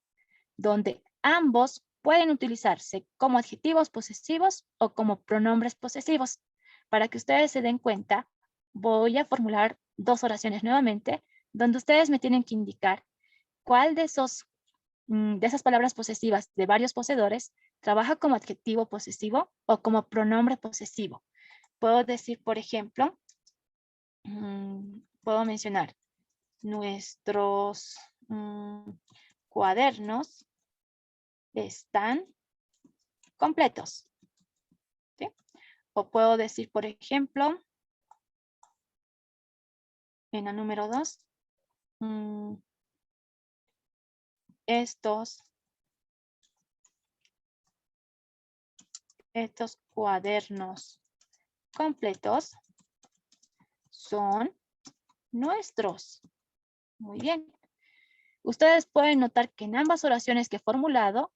donde ambos pueden utilizarse como adjetivos posesivos o como pronombres posesivos. Para que ustedes se den cuenta, voy a formular dos oraciones nuevamente, donde ustedes me tienen que indicar cuál de esas palabras posesivas de varios poseedores trabaja como adjetivo posesivo o como pronombre posesivo. Puedo decir, por ejemplo, puedo mencionar nuestros cuadernos están completos. ¿Sí? O puedo decir, por ejemplo, en la número 2, estos cuadernos completos son nuestros. Muy bien. Ustedes pueden notar que en ambas oraciones que he formulado,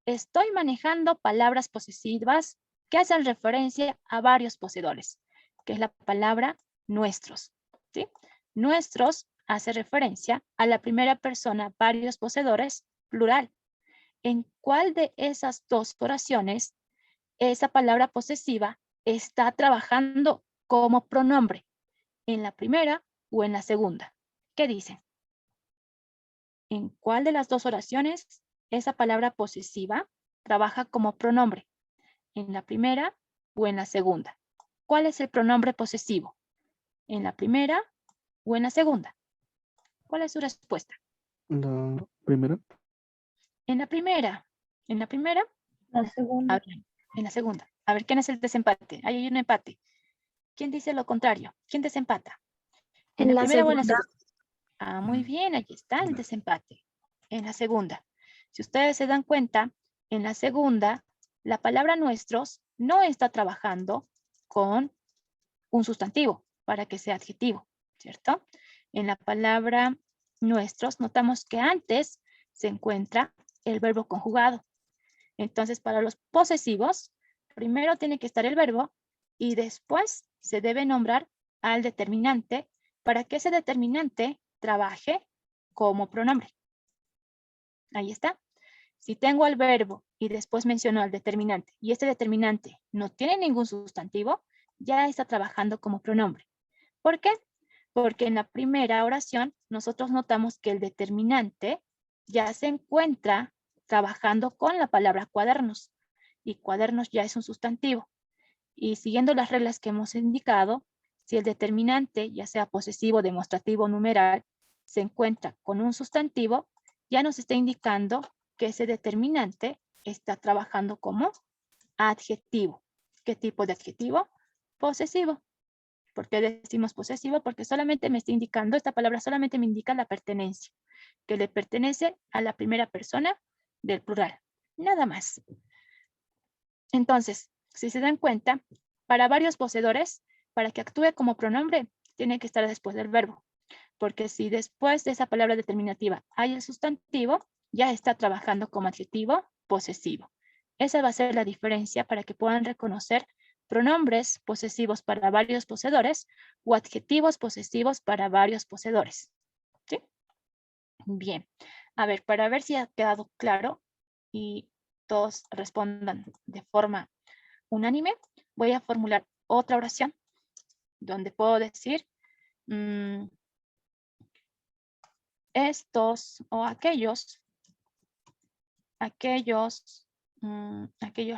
estoy manejando palabras posesivas que hacen referencia a varios poseedores, que es la palabra nuestros. ¿Sí? Nuestros hace referencia a la primera persona, varios poseedores, plural. ¿En cuál de esas dos oraciones esa palabra posesiva está trabajando como pronombre? ¿En la primera o en la segunda? ¿Qué dicen? ¿En cuál de las dos oraciones esa palabra posesiva trabaja como pronombre? ¿En la primera o en la segunda? ¿Cuál es el pronombre posesivo? ¿En la primera o en la segunda? ¿Cuál es su respuesta? La primera. En la primera. ¿En la primera? La segunda. A ver, en la segunda. A ver, ¿quién es el desempate? Ahí hay un empate. ¿Quién dice lo contrario? ¿Quién desempata? ¿En la primera o en la segunda? Ah, muy bien, aquí está el desempate. En la segunda. Si ustedes se dan cuenta, en la segunda, la palabra nuestros no está trabajando con un sustantivo para que sea adjetivo, ¿cierto? En la palabra nuestros, notamos que antes se encuentra el verbo conjugado. Entonces, para los posesivos, primero tiene que estar el verbo y después se debe nombrar al determinante para que ese determinante trabaje como pronombre. Ahí está. Si tengo al verbo y después menciono al determinante y este determinante no tiene ningún sustantivo, ya está trabajando como pronombre. ¿Por qué? Porque en la primera oración nosotros notamos que el determinante ya se encuentra trabajando con la palabra cuadernos y cuadernos ya es un sustantivo. Y siguiendo las reglas que hemos indicado, si el determinante, ya sea posesivo, demostrativo o numeral, se encuentra con un sustantivo, ya nos está indicando que ese determinante está trabajando como adjetivo. ¿Qué tipo de adjetivo? posesivo. ¿Por qué decimos posesivo? Porque solamente me está indicando, esta palabra solamente me indica la pertenencia, que le pertenece a la primera persona del plural. Nada más. Entonces, si se dan cuenta, para varios poseedores, para que actúe como pronombre, tiene que estar después del verbo. Porque si después de esa palabra determinativa hay el sustantivo, ya está trabajando como adjetivo posesivo. Esa va a ser la diferencia para que puedan reconocer pronombres posesivos para varios poseedores o adjetivos posesivos para varios poseedores. ¿Sí? Bien. A ver, para ver si ha quedado claro y todos respondan de forma unánime, voy a formular otra oración donde puedo decir estos o aquellos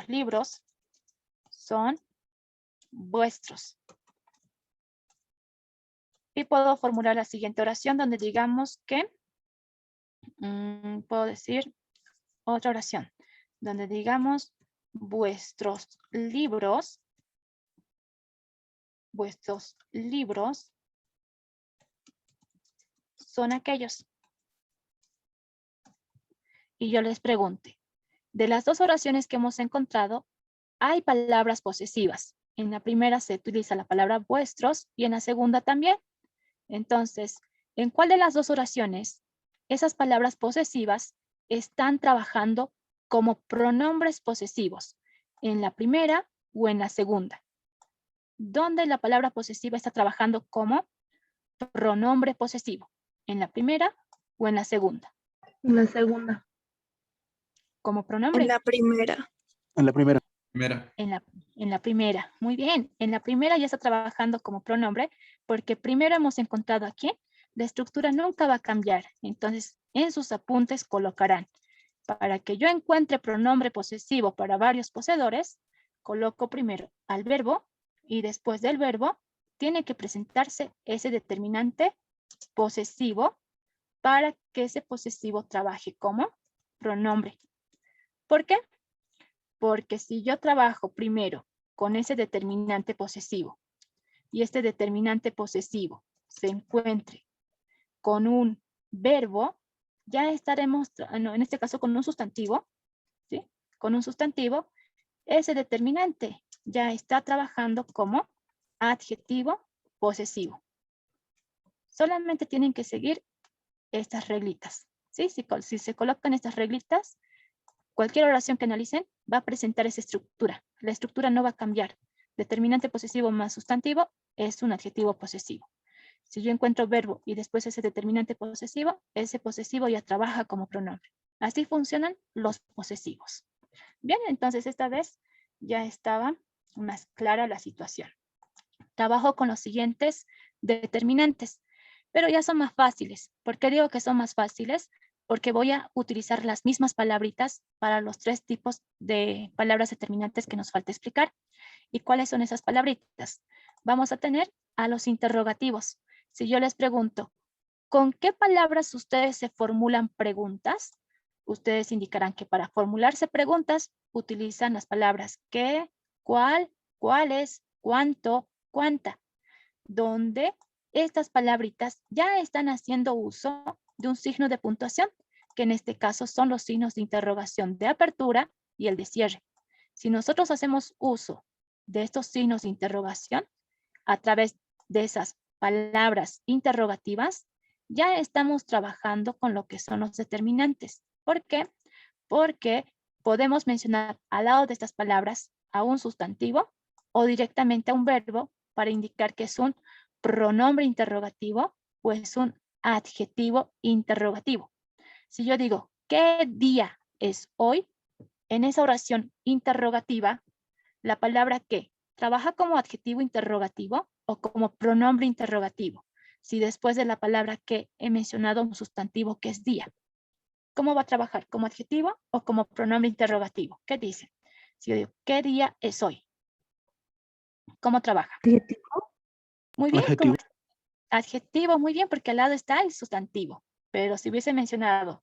libros son vuestros. Y puedo formular la siguiente oración donde digamos que, puedo decir otra oración, donde digamos vuestros libros son aquellos. Y yo les pregunte, de las dos oraciones que hemos encontrado, hay palabras posesivas. En la primera se utiliza la palabra vuestros y en la segunda también. Entonces, ¿en cuál de las dos oraciones esas palabras posesivas están trabajando como pronombres posesivos? ¿En la primera o en la segunda? ¿Dónde la palabra posesiva está trabajando como pronombre posesivo? ¿En la primera o en la segunda? En la segunda. Como pronombre. En la primera. En la primera. Primera. En la primera, muy bien. En la primera ya está trabajando como pronombre porque primero hemos encontrado aquí, la estructura nunca va a cambiar. Entonces, en sus apuntes colocarán, para que yo encuentre pronombre posesivo para varios poseedores, coloco primero al verbo y después del verbo tiene que presentarse ese determinante posesivo para que ese posesivo trabaje como pronombre. ¿Por qué? Porque si yo trabajo primero con ese determinante posesivo y este determinante posesivo se encuentre con un verbo, ya estaremos, en este caso con un sustantivo, ¿sí? Con un sustantivo, ese determinante ya está trabajando como adjetivo posesivo. Solamente tienen que seguir estas reglitas, ¿sí? Si se colocan estas reglitas, cualquier oración que analicen va a presentar esa estructura. La estructura no va a cambiar. Determinante posesivo más sustantivo es un adjetivo posesivo. Si yo encuentro verbo y después ese determinante posesivo, ese posesivo ya trabaja como pronombre. Así funcionan los posesivos. Bien, entonces esta vez ya estaba más clara la situación. Trabajo con los siguientes determinantes, pero ya son más fáciles. ¿Por qué digo que son más fáciles? Porque voy a utilizar las mismas palabritas para los tres tipos de palabras determinantes que nos falta explicar. ¿Y cuáles son esas palabritas? Vamos a tener a los interrogativos. Si yo les pregunto, ¿con qué palabras ustedes se formulan preguntas? Ustedes indicarán que para formularse preguntas utilizan las palabras qué, cuál, cuáles, cuánto, cuánta, donde estas palabritas ya están haciendo uso de un signo de puntuación, que en este caso son los signos de interrogación de apertura y el de cierre. Si nosotros hacemos uso de estos signos de interrogación a través de esas palabras interrogativas, ya estamos trabajando con lo que son los determinantes. ¿Por qué? Porque podemos mencionar al lado de estas palabras a un sustantivo o directamente a un verbo para indicar que es un pronombre interrogativo o es un adjetivo interrogativo. Si yo digo, ¿qué día es hoy? En esa oración interrogativa, la palabra ¿qué? ¿Trabaja como adjetivo interrogativo o como pronombre interrogativo? Si después de la palabra ¿qué? He mencionado un sustantivo que es día. ¿Cómo va a trabajar? ¿Como adjetivo o como pronombre interrogativo? ¿Qué dice? Si yo digo, ¿qué día es hoy? ¿Cómo trabaja? ¿Adjetivo? Muy bien, Adjetivo. como adjetivo, muy bien, porque al lado está el sustantivo. Pero si hubiese mencionado,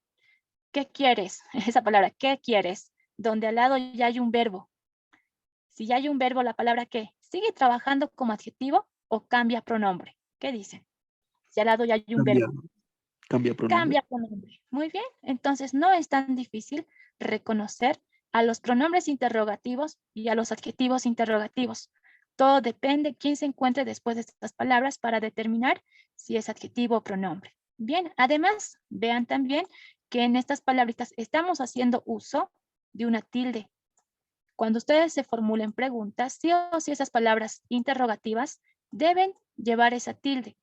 ¿qué quieres? Esa palabra, ¿qué quieres? Donde al lado ya hay un verbo. Si ya hay un verbo, la palabra ¿qué? ¿Sigue trabajando como adjetivo o cambia pronombre? ¿Qué dicen? Si al lado ya hay un Cambia, verbo. cambia pronombre. Cambia pronombre. Muy bien. Entonces no es tan difícil reconocer a los pronombres interrogativos y a los adjetivos interrogativos. Todo depende de quién se encuentre después de estas palabras para determinar si es adjetivo o pronombre. Bien, además, vean también que en estas palabritas estamos haciendo uso de una tilde. Cuando ustedes se formulen preguntas, sí o sí esas palabras interrogativas deben llevar esa tilde.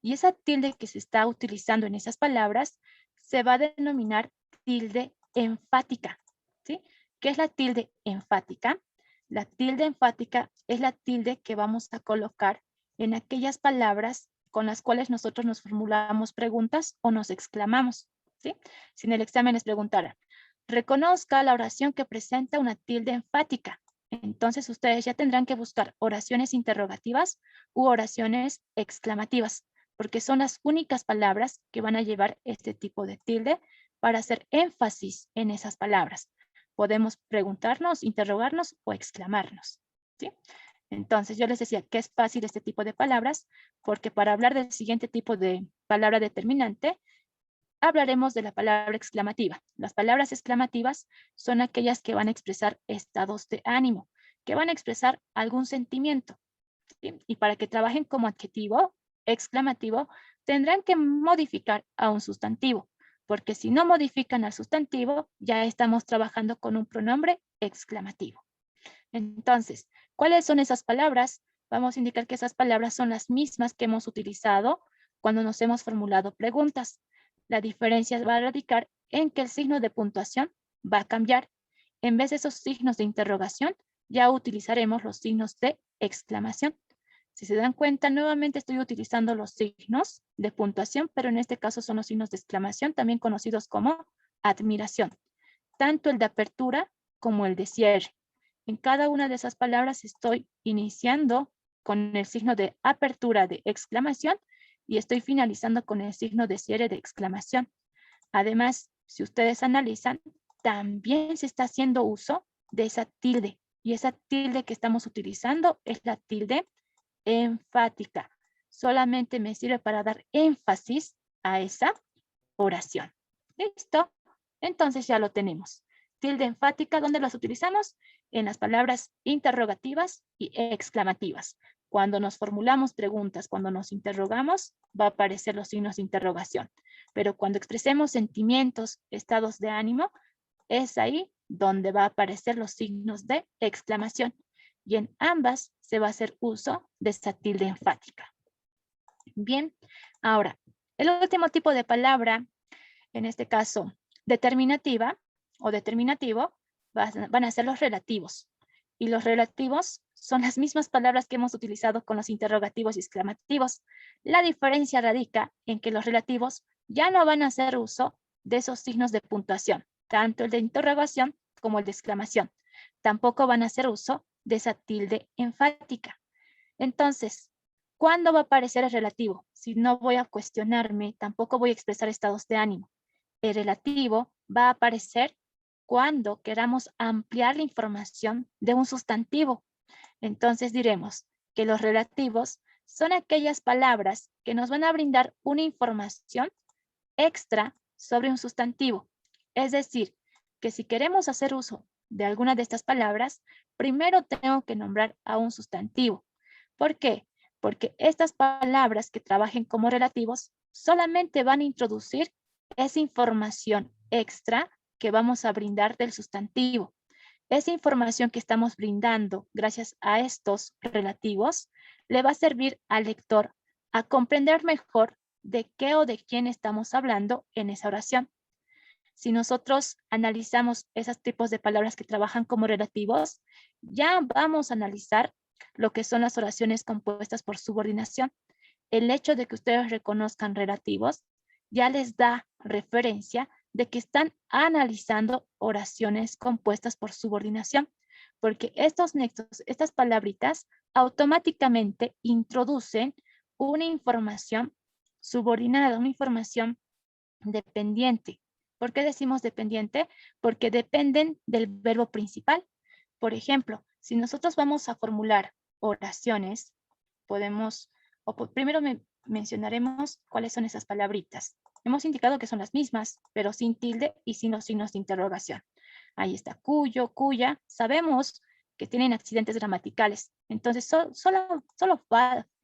Y esa tilde que se está utilizando en esas palabras se va a denominar tilde enfática. ¿Sí? ¿Qué es la tilde enfática? La tilde enfática es la tilde que vamos a colocar en aquellas palabras con las cuales nosotros nos formulamos preguntas o nos exclamamos. ¿Sí? Si en el examen les preguntara, reconozca la oración que presenta una tilde enfática. Entonces ustedes ya tendrán que buscar oraciones interrogativas u oraciones exclamativas, porque son las únicas palabras que van a llevar este tipo de tilde para hacer énfasis en esas palabras. Podemos preguntarnos, interrogarnos o exclamarnos. ¿Sí? Entonces, yo les decía que es fácil este tipo de palabras, porque para hablar del siguiente tipo de palabra determinante, hablaremos de la palabra exclamativa. Las palabras exclamativas son aquellas que van a expresar estados de ánimo, que van a expresar algún sentimiento. ¿Sí? Y para que trabajen como adjetivo exclamativo, tendrán que modificar a un sustantivo, porque si no modifican al sustantivo, ya estamos trabajando con un pronombre exclamativo. Entonces, ¿cuáles son esas palabras? Vamos a indicar que esas palabras son las mismas que hemos utilizado cuando nos hemos formulado preguntas. La diferencia va a radicar en que el signo de puntuación va a cambiar. En vez de esos signos de interrogación, ya utilizaremos los signos de exclamación. Si se dan cuenta, nuevamente estoy utilizando los signos de puntuación, pero en este caso son los signos de exclamación, también conocidos como admiración. Tanto el de apertura como el de cierre. En cada una de esas palabras estoy iniciando con el signo de apertura de exclamación y estoy finalizando con el signo de cierre de exclamación. Además, si ustedes analizan, también se está haciendo uso de esa tilde. Y esa tilde que estamos utilizando es la tilde enfática. Solamente me sirve para dar énfasis a esa oración. ¿Listo? Entonces ya lo tenemos. Tilde enfática, ¿dónde las utilizamos? En las palabras interrogativas y exclamativas. Cuando nos formulamos preguntas, cuando nos interrogamos, va a aparecer los signos de interrogación. Pero cuando expresemos sentimientos, estados de ánimo, es ahí donde va a aparecer los signos de exclamación. Y en ambas se va a hacer uso de esta tilde enfática. Bien, ahora, el último tipo de palabra, en este caso determinativa o determinativo, van a ser los relativos. Y los relativos son las mismas palabras que hemos utilizado con los interrogativos y exclamativos. La diferencia radica en que los relativos ya no van a hacer uso de esos signos de puntuación, tanto el de interrogación como el de exclamación. Tampoco van a hacer uso de esa tilde enfática. Entonces, ¿cuándo va a aparecer el relativo? Si no voy a cuestionarme, tampoco voy a expresar estados de ánimo. El relativo va a aparecer cuando queramos ampliar la información de un sustantivo. Entonces diremos que los relativos son aquellas palabras que nos van a brindar una información extra sobre un sustantivo. Es decir, que si queremos hacer uso de alguna de estas palabras, primero tengo que nombrar a un sustantivo. ¿Por qué? Porque estas palabras que trabajen como relativos solamente van a introducir esa información extra que vamos a brindar del sustantivo. Esa información que estamos brindando gracias a estos relativos le va a servir al lector a comprender mejor de qué o de quién estamos hablando en esa oración. Si nosotros analizamos esos tipos de palabras que trabajan como relativos, ya vamos a analizar lo que son las oraciones compuestas por subordinación. El hecho de que ustedes reconozcan relativos ya les da referencia de que están analizando oraciones compuestas por subordinación, porque estos nexos, estas palabritas, automáticamente introducen una información subordinada, una información dependiente. ¿Por qué decimos dependiente? Porque dependen del verbo principal. Por ejemplo, si nosotros vamos a formular oraciones, podemos, primero mencionaremos cuáles son esas palabritas. Hemos indicado que son las mismas, pero sin tilde y sin los signos de interrogación. Ahí está cuyo, cuya. Sabemos que tienen accidentes gramaticales. Entonces, solo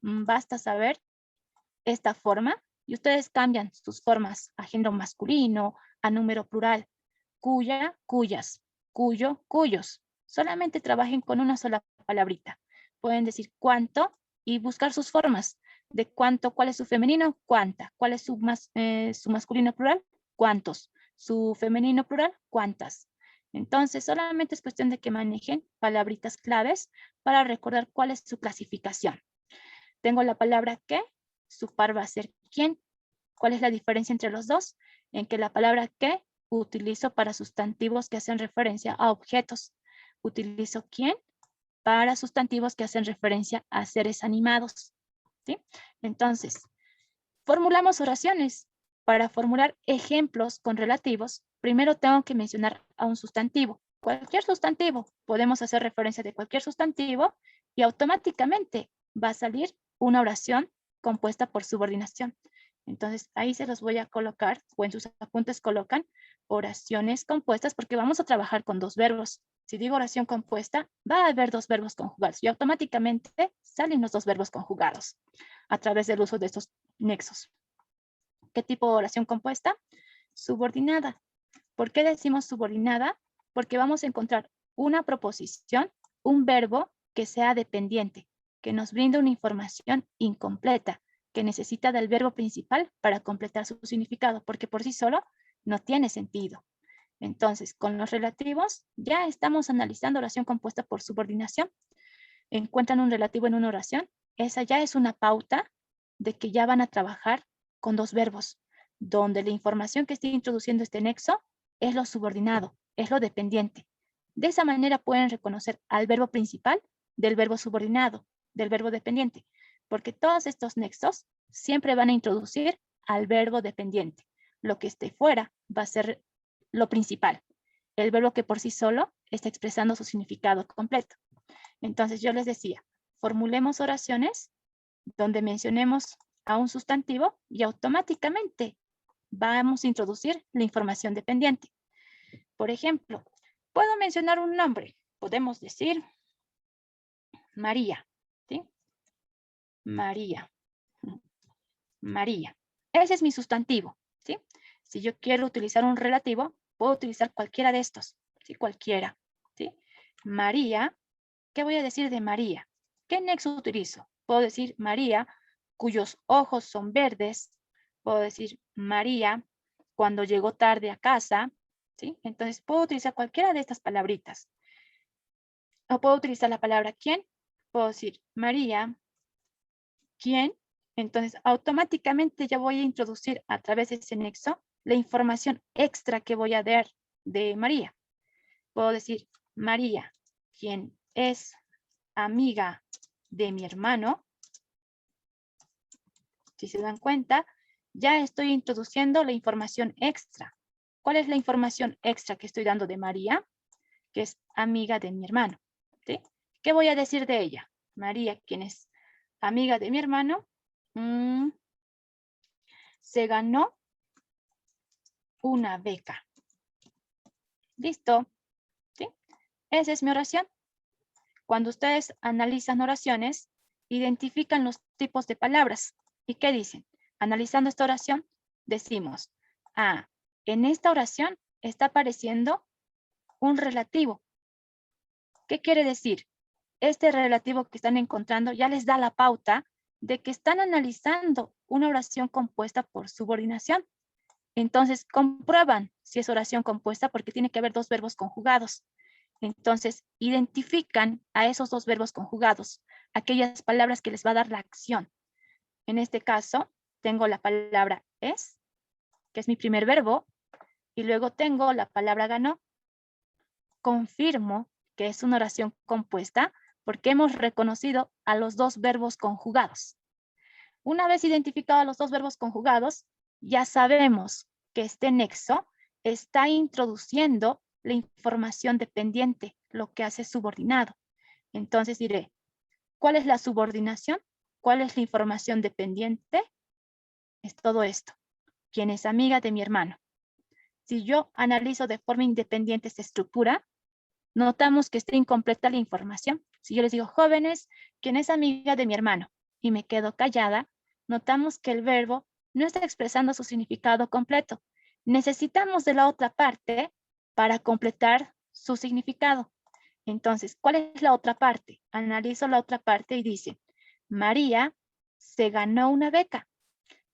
basta saber esta forma y ustedes cambian sus formas a género masculino, a número plural. Cuya, cuyas, cuyo, cuyos. Solamente trabajen con una sola palabrita. Pueden decir cuánto y buscar sus formas de cuánto, cuál es su femenino, cuánta, cuál es su masculino plural, cuántos, su femenino plural, cuántas. Entonces, solamente es cuestión de que manejen palabritas claves para recordar cuál es su clasificación. Tengo la palabra que, su par va a ser quién. ¿Cuál es la diferencia entre los dos? En que la palabra que utilizo para sustantivos que hacen referencia a objetos. Utilizo quién para sustantivos que hacen referencia a seres animados. ¿Sí? Entonces, formulamos oraciones. Para formular ejemplos con relativos, primero tengo que mencionar a un sustantivo. Cualquier sustantivo. Podemos hacer referencia de cualquier sustantivo y automáticamente va a salir una oración compuesta por subordinación. Entonces, ahí se los voy a colocar, o en sus apuntes colocan oraciones compuestas porque vamos a trabajar con dos verbos. Si digo oración compuesta, va a haber dos verbos conjugados y automáticamente salen los dos verbos conjugados a través del uso de estos nexos. ¿Qué tipo de oración compuesta? Subordinada. ¿Por qué decimos subordinada? Porque vamos a encontrar una proposición, un verbo que sea dependiente, que nos brinda una información incompleta, que necesita del verbo principal para completar su significado, porque por sí solo no tiene sentido. Entonces, con los relativos, ya estamos analizando oración compuesta por subordinación. Encuentran un relativo en una oración, esa ya es una pauta de que ya van a trabajar con dos verbos, donde la información que esté introduciendo este nexo es lo subordinado, es lo dependiente. De esa manera pueden reconocer al verbo principal del verbo subordinado, del verbo dependiente, porque todos estos nexos siempre van a introducir al verbo dependiente. Lo que esté fuera va a ser lo principal, el verbo que por sí solo está expresando su significado completo. Entonces yo les decía, formulemos oraciones donde mencionemos a un sustantivo y automáticamente vamos a introducir la información dependiente. Por ejemplo, puedo mencionar un nombre. Podemos decir María, ¿sí? María. María. Ese es mi sustantivo, ¿sí? Si yo quiero utilizar un relativo, puedo utilizar cualquiera de estos, ¿sí? Cualquiera, ¿sí? María, ¿qué voy a decir de María? ¿Qué nexo utilizo? Puedo decir María, cuyos ojos son verdes. Puedo decir María, cuando llegó tarde a casa, ¿sí? Entonces puedo utilizar cualquiera de estas palabritas. O puedo utilizar la palabra quién. Puedo decir María, ¿quién? Entonces automáticamente ya voy a introducir a través de ese nexo la información extra que voy a dar de María. Puedo decir María, quien es amiga de mi hermano. Si se dan cuenta, ya estoy introduciendo la información extra. ¿Cuál es la información extra que estoy dando de María? Que es amiga de mi hermano. ¿Sí? ¿Qué voy a decir de ella? María, quien es amiga de mi hermano, se ganó una beca. ¿Listo? ¿Sí? Esa es mi oración. Cuando ustedes analizan oraciones, identifican los tipos de palabras. ¿Y qué dicen? Analizando esta oración, decimos, en esta oración está apareciendo un relativo. ¿Qué quiere decir? Este relativo que están encontrando ya les da la pauta de que están analizando una oración compuesta por subordinación. Entonces, comprueban si es oración compuesta porque tiene que haber dos verbos conjugados. Entonces, identifican a esos dos verbos conjugados, aquellas palabras que les va a dar la acción. En este caso, tengo la palabra es, que es mi primer verbo, y luego tengo la palabra ganó. Confirmo que es una oración compuesta porque hemos reconocido a los dos verbos conjugados. Una vez identificados los dos verbos conjugados, ya sabemos que este nexo está introduciendo la información dependiente, lo que hace subordinado. Entonces diré, ¿Cuál es la subordinación? ¿Cuál es la información dependiente? Es todo esto. ¿Quién es amiga de mi hermano? Si yo analizo de forma independiente esta estructura, notamos que está incompleta la información. Si yo les digo, jóvenes, ¿quién es amiga de mi hermano? Y me quedo callada, notamos que el verbo no está expresando su significado completo. Necesitamos de la otra parte para completar su significado. Entonces, ¿cuál es la otra parte? Analizo la otra parte y dice, María se ganó una beca.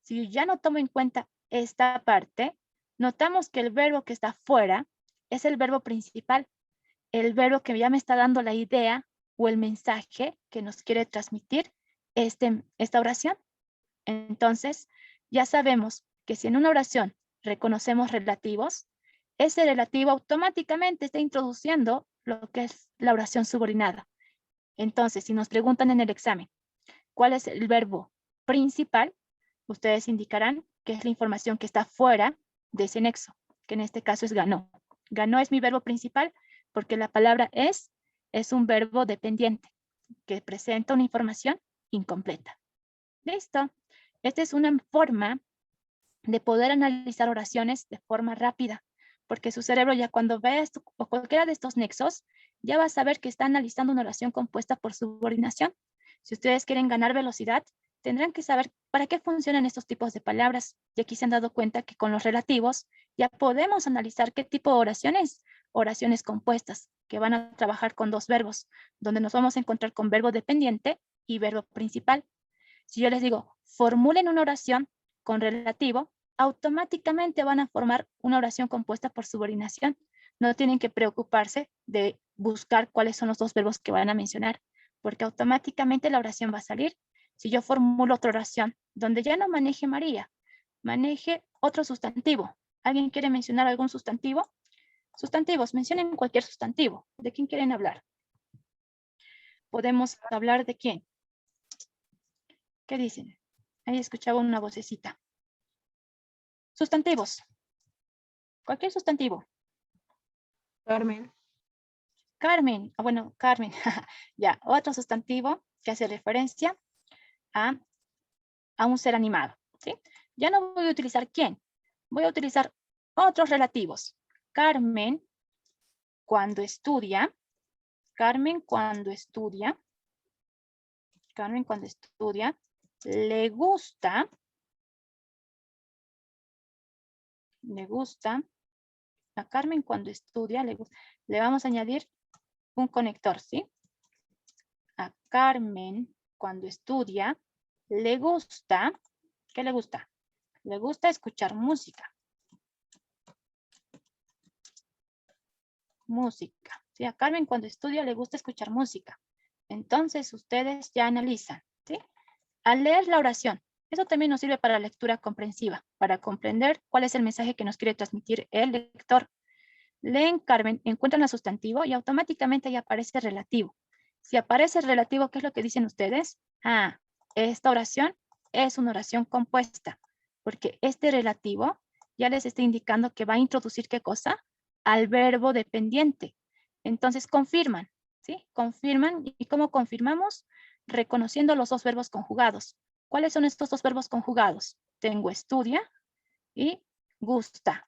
Si ya no tomo en cuenta esta parte, notamos que el verbo que está fuera es el verbo principal, el verbo que ya me está dando la idea o el mensaje que nos quiere transmitir esta oración. Entonces, ya sabemos que si en una oración reconocemos relativos, ese relativo automáticamente está introduciendo lo que es la oración subordinada. Entonces, si nos preguntan en el examen, ¿cuál es el verbo principal? Ustedes indicarán que es la información que está fuera de ese nexo, que en este caso es ganó. Ganó es mi verbo principal porque la palabra es un verbo dependiente que presenta una información incompleta. Listo. Esta es una forma de poder analizar oraciones de forma rápida, porque su cerebro ya cuando ve esto o cualquiera de estos nexos, ya va a saber que está analizando una oración compuesta por subordinación. Si ustedes quieren ganar velocidad, tendrán que saber para qué funcionan estos tipos de palabras. Y aquí se han dado cuenta que con los relativos ya podemos analizar qué tipo de oraciones compuestas, que van a trabajar con dos verbos, donde nos vamos a encontrar con verbo dependiente y verbo principal. Si yo les digo, formulen una oración con relativo, automáticamente van a formar una oración compuesta por subordinación. No tienen que preocuparse de buscar cuáles son los dos verbos que van a mencionar, porque automáticamente la oración va a salir. Si yo formulo otra oración donde ya no maneje María, maneje otro sustantivo. ¿Alguien quiere mencionar algún sustantivo? Sustantivos, mencionen cualquier sustantivo. ¿De quién quieren hablar? ¿Podemos hablar de quién? ¿Qué dicen? Ahí escuchaba una vocecita. Sustantivos. Cualquier sustantivo. Carmen. Carmen. Bueno, Carmen. Ya, otro sustantivo que hace referencia a un ser animado. ¿Sí? Ya no voy a utilizar quién. Voy a utilizar otros relativos. Carmen, cuando estudia. Carmen, cuando estudia. Carmen, cuando estudia. Le gusta. Le gusta. A Carmen, cuando estudia, le vamos a añadir un conector, ¿sí? A Carmen, cuando estudia, le gusta. ¿Qué le gusta? Le gusta escuchar música. Música. ¿Sí? A Carmen cuando estudia le gusta escuchar música. Entonces ustedes ya analizan. ¿Sí? Al leer la oración, eso también nos sirve para la lectura comprensiva, para comprender cuál es el mensaje que nos quiere transmitir el lector. Leen Carmen, encuentran el sustantivo y automáticamente ya aparece relativo. Si aparece relativo, ¿qué es lo que dicen ustedes? Ah, esta oración es una oración compuesta, porque este relativo ya les está indicando que va a introducir ¿qué cosa? Al verbo dependiente. Entonces confirman, ¿sí? Confirman. ¿Y cómo confirmamos? Reconociendo los dos verbos conjugados. ¿Cuáles son estos dos verbos conjugados? Tengo estudia y gusta.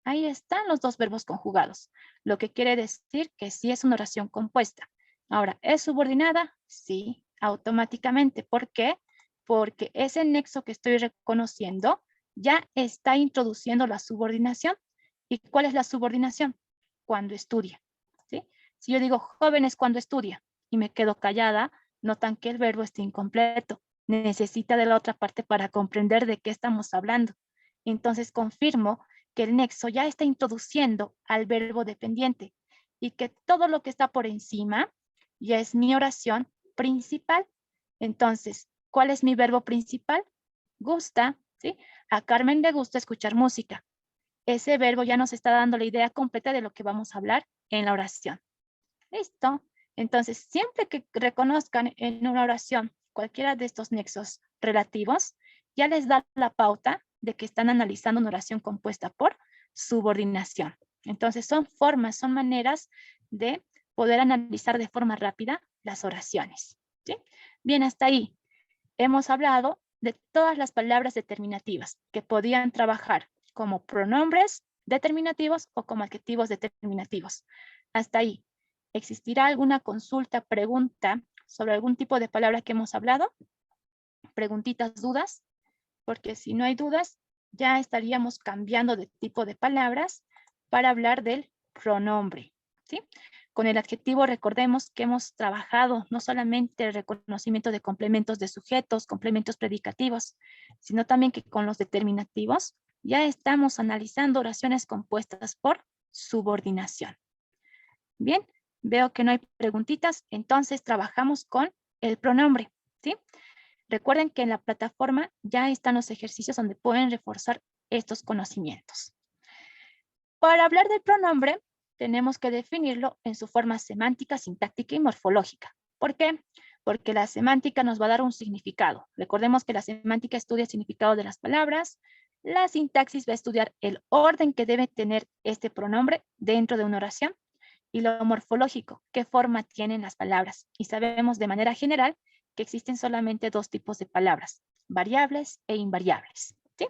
Ahí están los dos verbos conjugados, lo que quiere decir que sí es una oración compuesta. Ahora, ¿es subordinada? Sí, automáticamente. ¿Por qué? Porque ese nexo que estoy reconociendo ya está introduciendo la subordinación. ¿Y cuál es la subordinación? Cuando estudia. ¿Sí? Si yo digo jóvenes cuando estudia y me quedo callada, notan que el verbo está incompleto. Necesita de la otra parte para comprender de qué estamos hablando. Entonces confirmo que el nexo ya está introduciendo al verbo dependiente y que todo lo que está por encima ya es mi oración principal. Entonces, ¿cuál es mi verbo principal? Gusta, ¿sí? A Carmen le gusta escuchar música. Ese verbo ya nos está dando la idea completa de lo que vamos a hablar en la oración. ¿Listo? Entonces, siempre que reconozcan en una oración cualquiera de estos nexos relativos, ya les da la pauta de que están analizando una oración compuesta por subordinación. Entonces, son formas, son maneras de poder analizar de forma rápida las oraciones. ¿sí? Bien, hasta ahí. Hemos hablado de todas las palabras determinativas que podían trabajar como pronombres determinativos o como adjetivos determinativos. Hasta ahí. ¿Existirá alguna consulta, pregunta sobre algún tipo de palabra que hemos hablado? ¿Preguntitas, dudas? Porque si no hay dudas, ya estaríamos cambiando de tipo de palabras para hablar del pronombre, ¿sí? Con el adjetivo recordemos que hemos trabajado no solamente el reconocimiento de complementos de sujetos, complementos predicativos, sino también que con los determinativos ya estamos analizando oraciones compuestas por subordinación. Bien, veo que no hay preguntitas, entonces trabajamos con el pronombre, ¿sí? Recuerden que en la plataforma ya están los ejercicios donde pueden reforzar estos conocimientos. Para hablar del pronombre, tenemos que definirlo en su forma semántica, sintáctica y morfológica. ¿Por qué? Porque la semántica nos va a dar un significado. Recordemos que la semántica estudia el significado de las palabras. La sintaxis va a estudiar el orden que debe tener este pronombre dentro de una oración. Y lo morfológico, qué forma tienen las palabras. Y sabemos de manera general que existen solamente dos tipos de palabras, variables e invariables, ¿sí?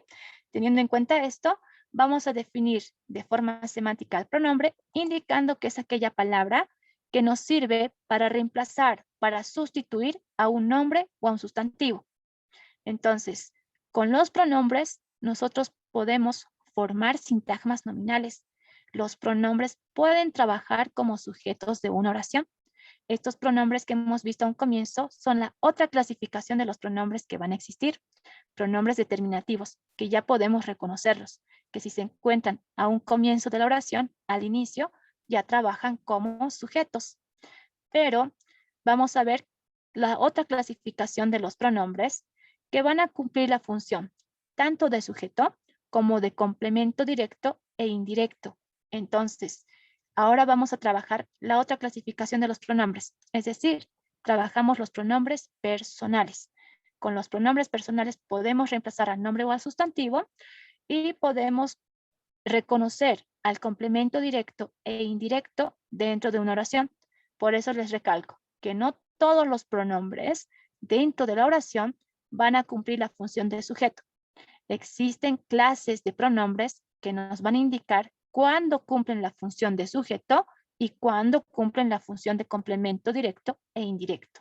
Teniendo en cuenta esto, vamos a definir de forma semántica el pronombre, indicando que es aquella palabra que nos sirve para reemplazar, para sustituir a un nombre o a un sustantivo. Entonces, con los pronombres, nosotros podemos formar sintagmas nominales. Los pronombres pueden trabajar como sujetos de una oración. Estos pronombres que hemos visto a un comienzo son la otra clasificación de los pronombres que van a existir. Pronombres determinativos, que ya podemos reconocerlos, que si se encuentran a un comienzo de la oración, al inicio, ya trabajan como sujetos. Pero vamos a ver la otra clasificación de los pronombres que van a cumplir la función tanto de sujeto como de complemento directo e indirecto. Entonces, ahora vamos a trabajar la otra clasificación de los pronombres, es decir, trabajamos los pronombres personales. Con los pronombres personales podemos reemplazar al nombre o al sustantivo y podemos reconocer al complemento directo e indirecto dentro de una oración. Por eso les recalco que no todos los pronombres dentro de la oración van a cumplir la función de sujeto. Existen clases de pronombres que nos van a indicar cuándo cumplen la función de sujeto y cuándo cumplen la función de complemento directo e indirecto.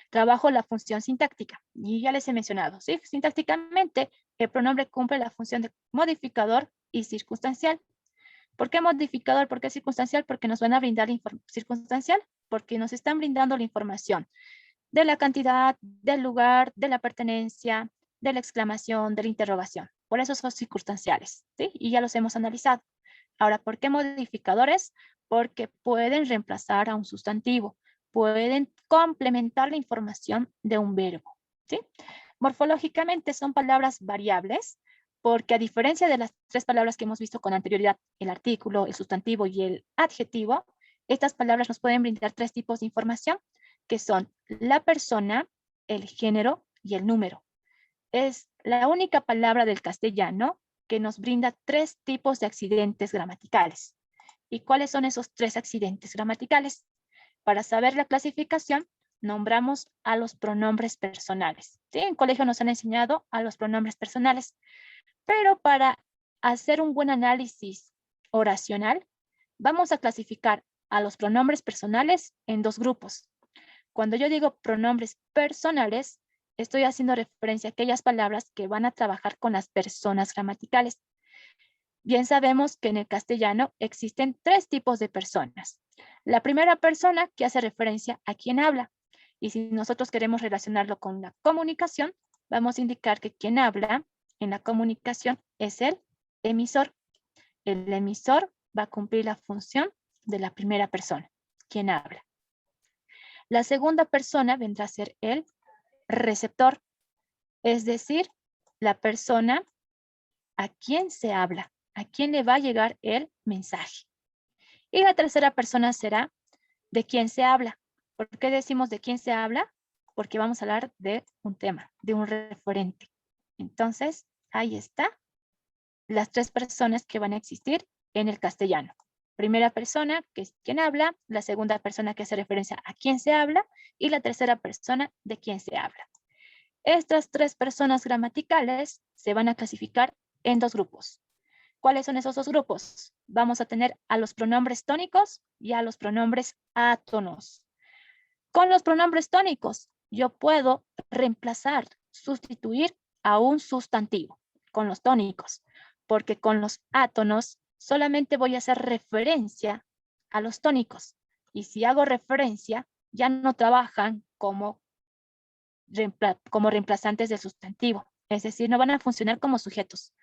Trabajo la función sintáctica y ya les he mencionado, ¿sí? Sintácticamente, el pronombre cumple la función de modificador y circunstancial. ¿Por qué modificador? ¿Por qué circunstancial? Porque nos van a brindar circunstancial, porque nos están brindando la información de la cantidad, del lugar, de la pertenencia, de la exclamación, de la interrogación. Por eso son circunstanciales, ¿sí? Y ya los hemos analizado. Ahora, ¿por qué modificadores? Porque pueden reemplazar a un sustantivo, pueden complementar la información de un verbo, ¿sí? Morfológicamente son palabras variables, porque a diferencia de las tres palabras que hemos visto con anterioridad, el artículo, el sustantivo y el adjetivo, estas palabras nos pueden brindar tres tipos de información, que son la persona, el género y el número. Es la única palabra del castellano que nos brinda tres tipos de accidentes gramaticales. ¿Y cuáles son esos tres accidentes gramaticales? Para saber la clasificación, nombramos a los pronombres personales. ¿Sí? En colegio nos han enseñado a los pronombres personales. Pero para hacer un buen análisis oracional, vamos a clasificar a los pronombres personales en dos grupos. Cuando yo digo pronombres personales, estoy haciendo referencia a aquellas palabras que van a trabajar con las personas gramaticales. Bien sabemos que en el castellano existen tres tipos de personas. La primera persona que hace referencia a quien habla. Y si nosotros queremos relacionarlo con la comunicación, vamos a indicar que quien habla en la comunicación es el emisor. El emisor va a cumplir la función de la primera persona, quien habla. La segunda persona vendrá a ser el receptor, es decir, la persona a quien se habla, a quien le va a llegar el mensaje. Y la tercera persona será de quien se habla. ¿Por qué decimos de quién se habla? Porque vamos a hablar de un tema, de un referente. Entonces, ahí está las tres personas que van a existir en el castellano. Primera persona, que es quien habla, la segunda persona que hace referencia a quién se habla, y la tercera persona de quién se habla. Estas tres personas gramaticales se van a clasificar en dos grupos. ¿Cuáles son esos dos grupos? Vamos a tener a los pronombres tónicos y a los pronombres átonos. Con los pronombres tónicos, yo puedo reemplazar, sustituir a un sustantivo con los tónicos, porque con los átonos solamente voy a hacer referencia a los tónicos. Y si hago referencia, ya no trabajan como reemplazantes del sustantivo. Es decir, no van a funcionar como sujetos.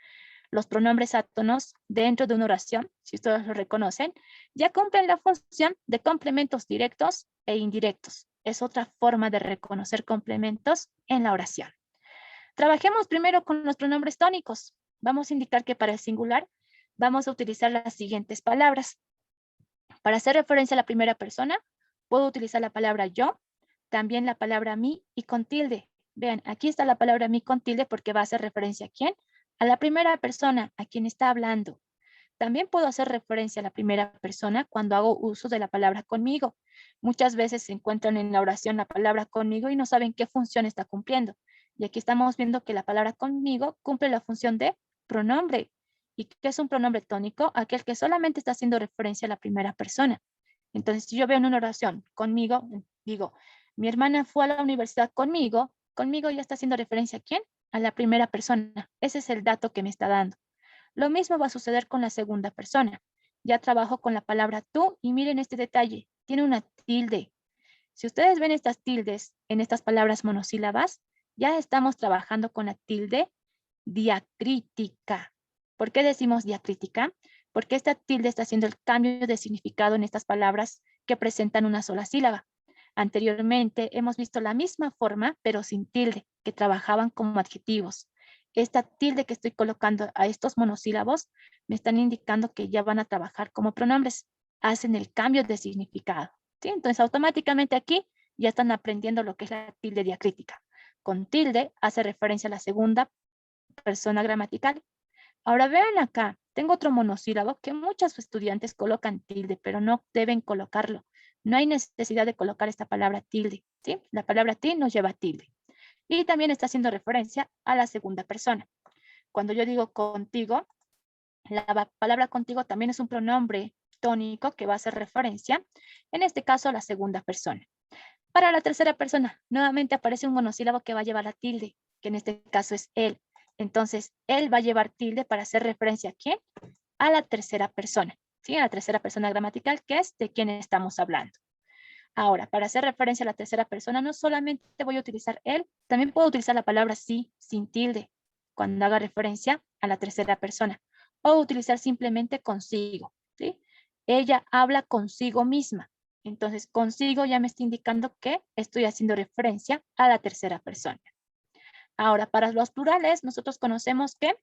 Los pronombres átonos dentro de una oración, si ustedes lo reconocen, ya cumplen la función de complementos directos e indirectos. Es otra forma de reconocer complementos en la oración. Trabajemos primero con los pronombres tónicos. Vamos a indicar que para el singular vamos a utilizar las siguientes palabras. Para hacer referencia a la primera persona, puedo utilizar la palabra yo, también la palabra mí y con tilde. Vean, aquí está la palabra mí con tilde porque va a hacer referencia a quién, a la primera persona, a quien está hablando. También puedo hacer referencia a la primera persona cuando hago uso de la palabra conmigo. Muchas veces se encuentran en la oración la palabra conmigo y no saben qué función está cumpliendo. Y aquí estamos viendo que la palabra conmigo cumple la función de pronombre. ¿Y qué es un pronombre tónico? Aquel que solamente está haciendo referencia a la primera persona. Entonces, si yo veo en una oración conmigo, digo, mi hermana fue a la universidad conmigo, conmigo ya está haciendo referencia a quién, a la primera persona. Ese es el dato que me está dando. Lo mismo va a suceder con la segunda persona. Ya trabajo con la palabra tú y miren este detalle, tiene una tilde. Si ustedes ven estas tildes en estas palabras monosílabas, ya estamos trabajando con la tilde diacrítica. ¿Por qué decimos diacrítica? Porque esta tilde está haciendo el cambio de significado en estas palabras que presentan una sola sílaba. Anteriormente hemos visto la misma forma, pero sin tilde, que trabajaban como adjetivos. Esta tilde que estoy colocando a estos monosílabos me están indicando que ya van a trabajar como pronombres. Hacen el cambio de significado. ¿Sí? Entonces, automáticamente aquí ya están aprendiendo lo que es la tilde diacrítica. Con tilde hace referencia a la segunda persona gramatical. Ahora vean acá, tengo otro monosílabo que muchos estudiantes colocan tilde, pero no deben colocarlo. No hay necesidad de colocar esta palabra tilde, ¿sí? La palabra ti nos lleva tilde. Y también está haciendo referencia a la segunda persona. Cuando yo digo contigo, la palabra contigo también es un pronombre tónico que va a hacer referencia, en este caso, a la segunda persona. Para la tercera persona, nuevamente aparece un monosílabo que va a llevar la tilde, que en este caso es él. Entonces, él va a llevar tilde para hacer referencia a ¿quién? A la tercera persona, ¿sí? A la tercera persona gramatical, que es de quien estamos hablando. Ahora, para hacer referencia a la tercera persona, no solamente voy a utilizar él, también puedo utilizar la palabra sí, sin tilde, cuando haga referencia a la tercera persona. O utilizar simplemente consigo, ¿sí? Ella habla consigo misma. Entonces, consigo ya me está indicando que estoy haciendo referencia a la tercera persona. Ahora, para los plurales, nosotros conocemos que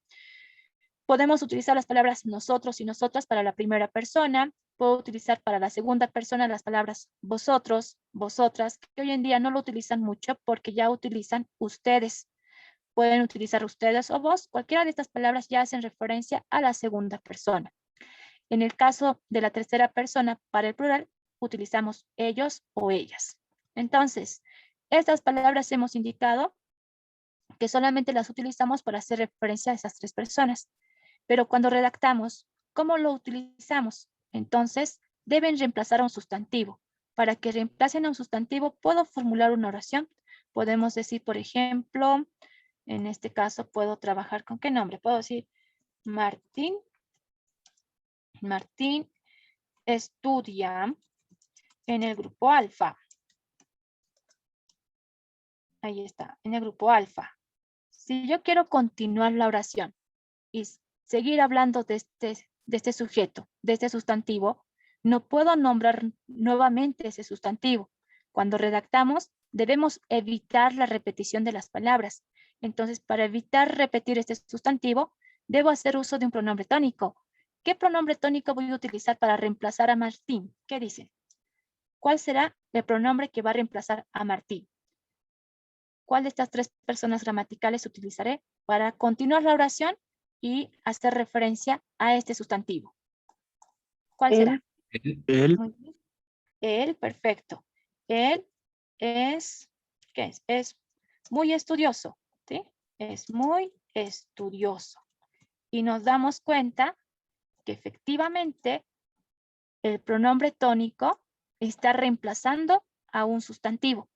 podemos utilizar las palabras nosotros y nosotras para la primera persona. Puedo utilizar para la segunda persona las palabras vosotros, vosotras, que hoy en día no lo utilizan mucho porque ya utilizan ustedes. Pueden utilizar ustedes o vos. Cualquiera de estas palabras ya hacen referencia a la segunda persona. En el caso de la tercera persona, para el plural, utilizamos ellos o ellas. Entonces, estas palabras hemos indicado que solamente las utilizamos para hacer referencia a esas tres personas. Pero cuando redactamos, ¿cómo lo utilizamos? Entonces, deben reemplazar a un sustantivo. Para que reemplacen a un sustantivo, puedo formular una oración. Podemos decir, por ejemplo, en este caso, puedo trabajar con ¿qué nombre? Puedo decir, Martín. Martín estudia en el grupo alfa. Ahí está, en el grupo alfa. Si yo quiero continuar la oración y seguir hablando de este sujeto, de este sustantivo, no puedo nombrar nuevamente ese sustantivo. Cuando redactamos, debemos evitar la repetición de las palabras. Entonces, para evitar repetir este sustantivo, debo hacer uso de un pronombre tónico. ¿Qué pronombre tónico voy a utilizar para reemplazar a Martín? ¿Qué dicen? ¿Cuál será el pronombre que va a reemplazar a Martín? ¿Cuál de estas tres personas gramaticales utilizaré para continuar la oración y hacer referencia a este sustantivo? ¿Cuál será? Él, Muy bien. Él, perfecto. Él es, ¿qué es? Es muy estudioso, ¿sí? Es muy estudioso. Y nos damos cuenta que efectivamente el pronombre tónico está reemplazando a un sustantivo.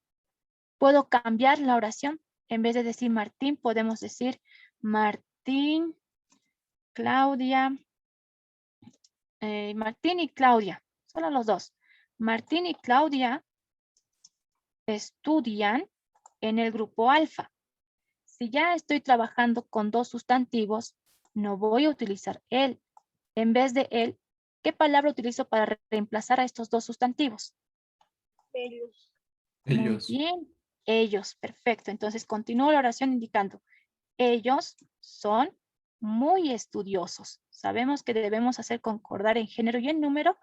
Puedo cambiar la oración. En vez de decir Martín, podemos decir Martín, Claudia, Martín y Claudia. Solo los dos. Martín y Claudia estudian en el grupo alfa. Si ya estoy trabajando con dos sustantivos, no voy a utilizar él. En vez de él, ¿qué palabra utilizo para reemplazar a estos dos sustantivos? Ellos. Muy Ellos. bien, ellos, perfecto. Entonces continúo la oración indicando, ellos son muy estudiosos. Sabemos que debemos hacer concordar en género y en número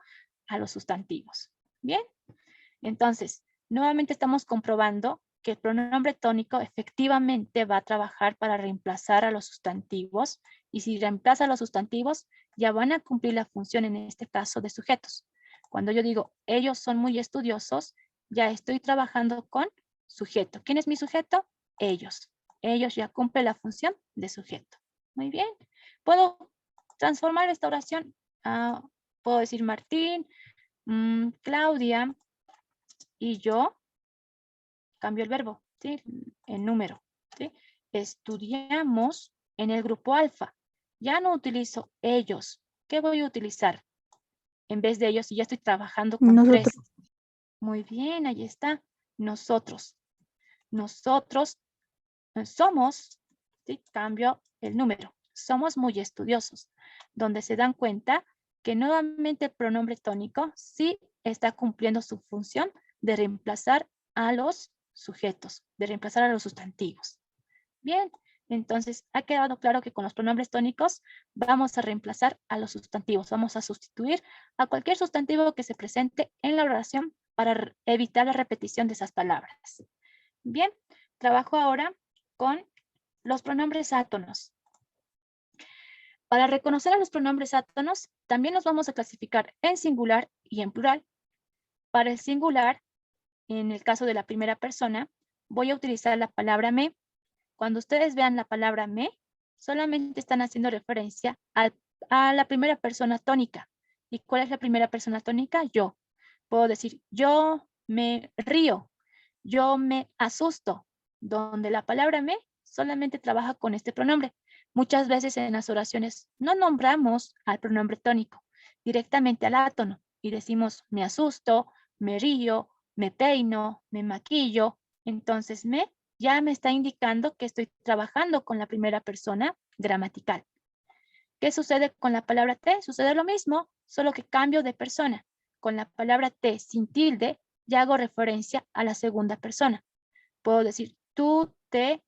a los sustantivos. Bien, entonces, nuevamente estamos comprobando que el pronombre tónico efectivamente va a trabajar para reemplazar a los sustantivos, y si reemplaza a los sustantivos, ya van a cumplir la función en este caso de sujetos. Cuando yo digo, ellos son muy estudiosos, ya estoy trabajando con sujeto. ¿Quién es mi sujeto? Ellos. Ellos ya cumplen la función de sujeto. Muy bien. ¿Puedo transformar esta oración? Puedo decir Martín, Claudia, y yo cambio el verbo, ¿sí? En número, ¿sí? Estudiamos en el grupo alfa. Ya no utilizo ellos. ¿Qué voy a utilizar? En vez de ellos, y ya estoy trabajando con Nosotros. tres. Muy bien, ahí está. Nosotros. Nosotros somos, ¿sí? Cambio el número. Somos muy estudiosos. Donde se dan cuenta que nuevamente el pronombre tónico sí está cumpliendo su función de reemplazar a los sujetos, de reemplazar a los sustantivos. Bien, entonces ha quedado claro que con los pronombres tónicos vamos a reemplazar a los sustantivos. Vamos a sustituir a cualquier sustantivo que se presente en la oración para evitar la repetición de esas palabras. Bien, trabajo ahora con los pronombres átonos. Para reconocer a los pronombres átonos, también los vamos a clasificar en singular y en plural. Para el singular, en el caso de la primera persona, voy a utilizar la palabra me. Cuando ustedes vean la palabra me, solamente están haciendo referencia a la primera persona tónica. ¿Y cuál es la primera persona tónica? Yo. Puedo decir, yo me río, yo me asusto, donde la palabra me solamente trabaja con este pronombre. Muchas veces en las oraciones no nombramos al pronombre tónico, directamente al átono, y decimos me asusto, me río, me peino, me maquillo. Entonces me ya me está indicando que estoy trabajando con la primera persona gramatical. ¿Qué sucede con la palabra te? Sucede lo mismo, solo que cambio de persona. Con la palabra te sin tilde, ya hago referencia a la segunda persona. Puedo decir, tú te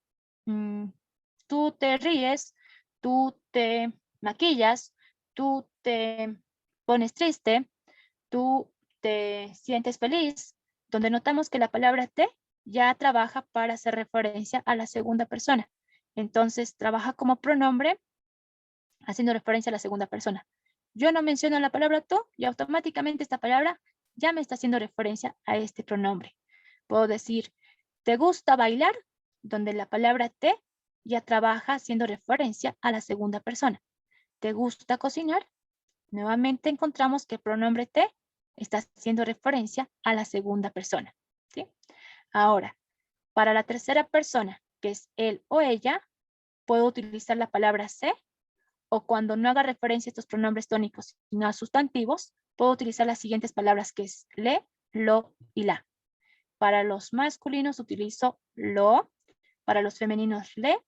ríes, tú te maquillas, tú te pones triste, tú te sientes feliz, donde notamos que la palabra te ya trabaja para hacer referencia a la segunda persona. Entonces, trabaja como pronombre haciendo referencia a la segunda persona. Yo no menciono la palabra tú y automáticamente esta palabra ya me está haciendo referencia a este pronombre. Puedo decir, ¿te gusta bailar? Donde la palabra te ya trabaja haciendo referencia a la segunda persona. ¿Te gusta cocinar? Nuevamente encontramos que el pronombre te está haciendo referencia a la segunda persona. ¿Sí? Ahora, para la tercera persona, que es él o ella, puedo utilizar la palabra se, o cuando no haga referencia a estos pronombres tónicos, sino a sustantivos, puedo utilizar las siguientes palabras que es le, lo y la. Para los masculinos utilizo lo, para los femeninos le,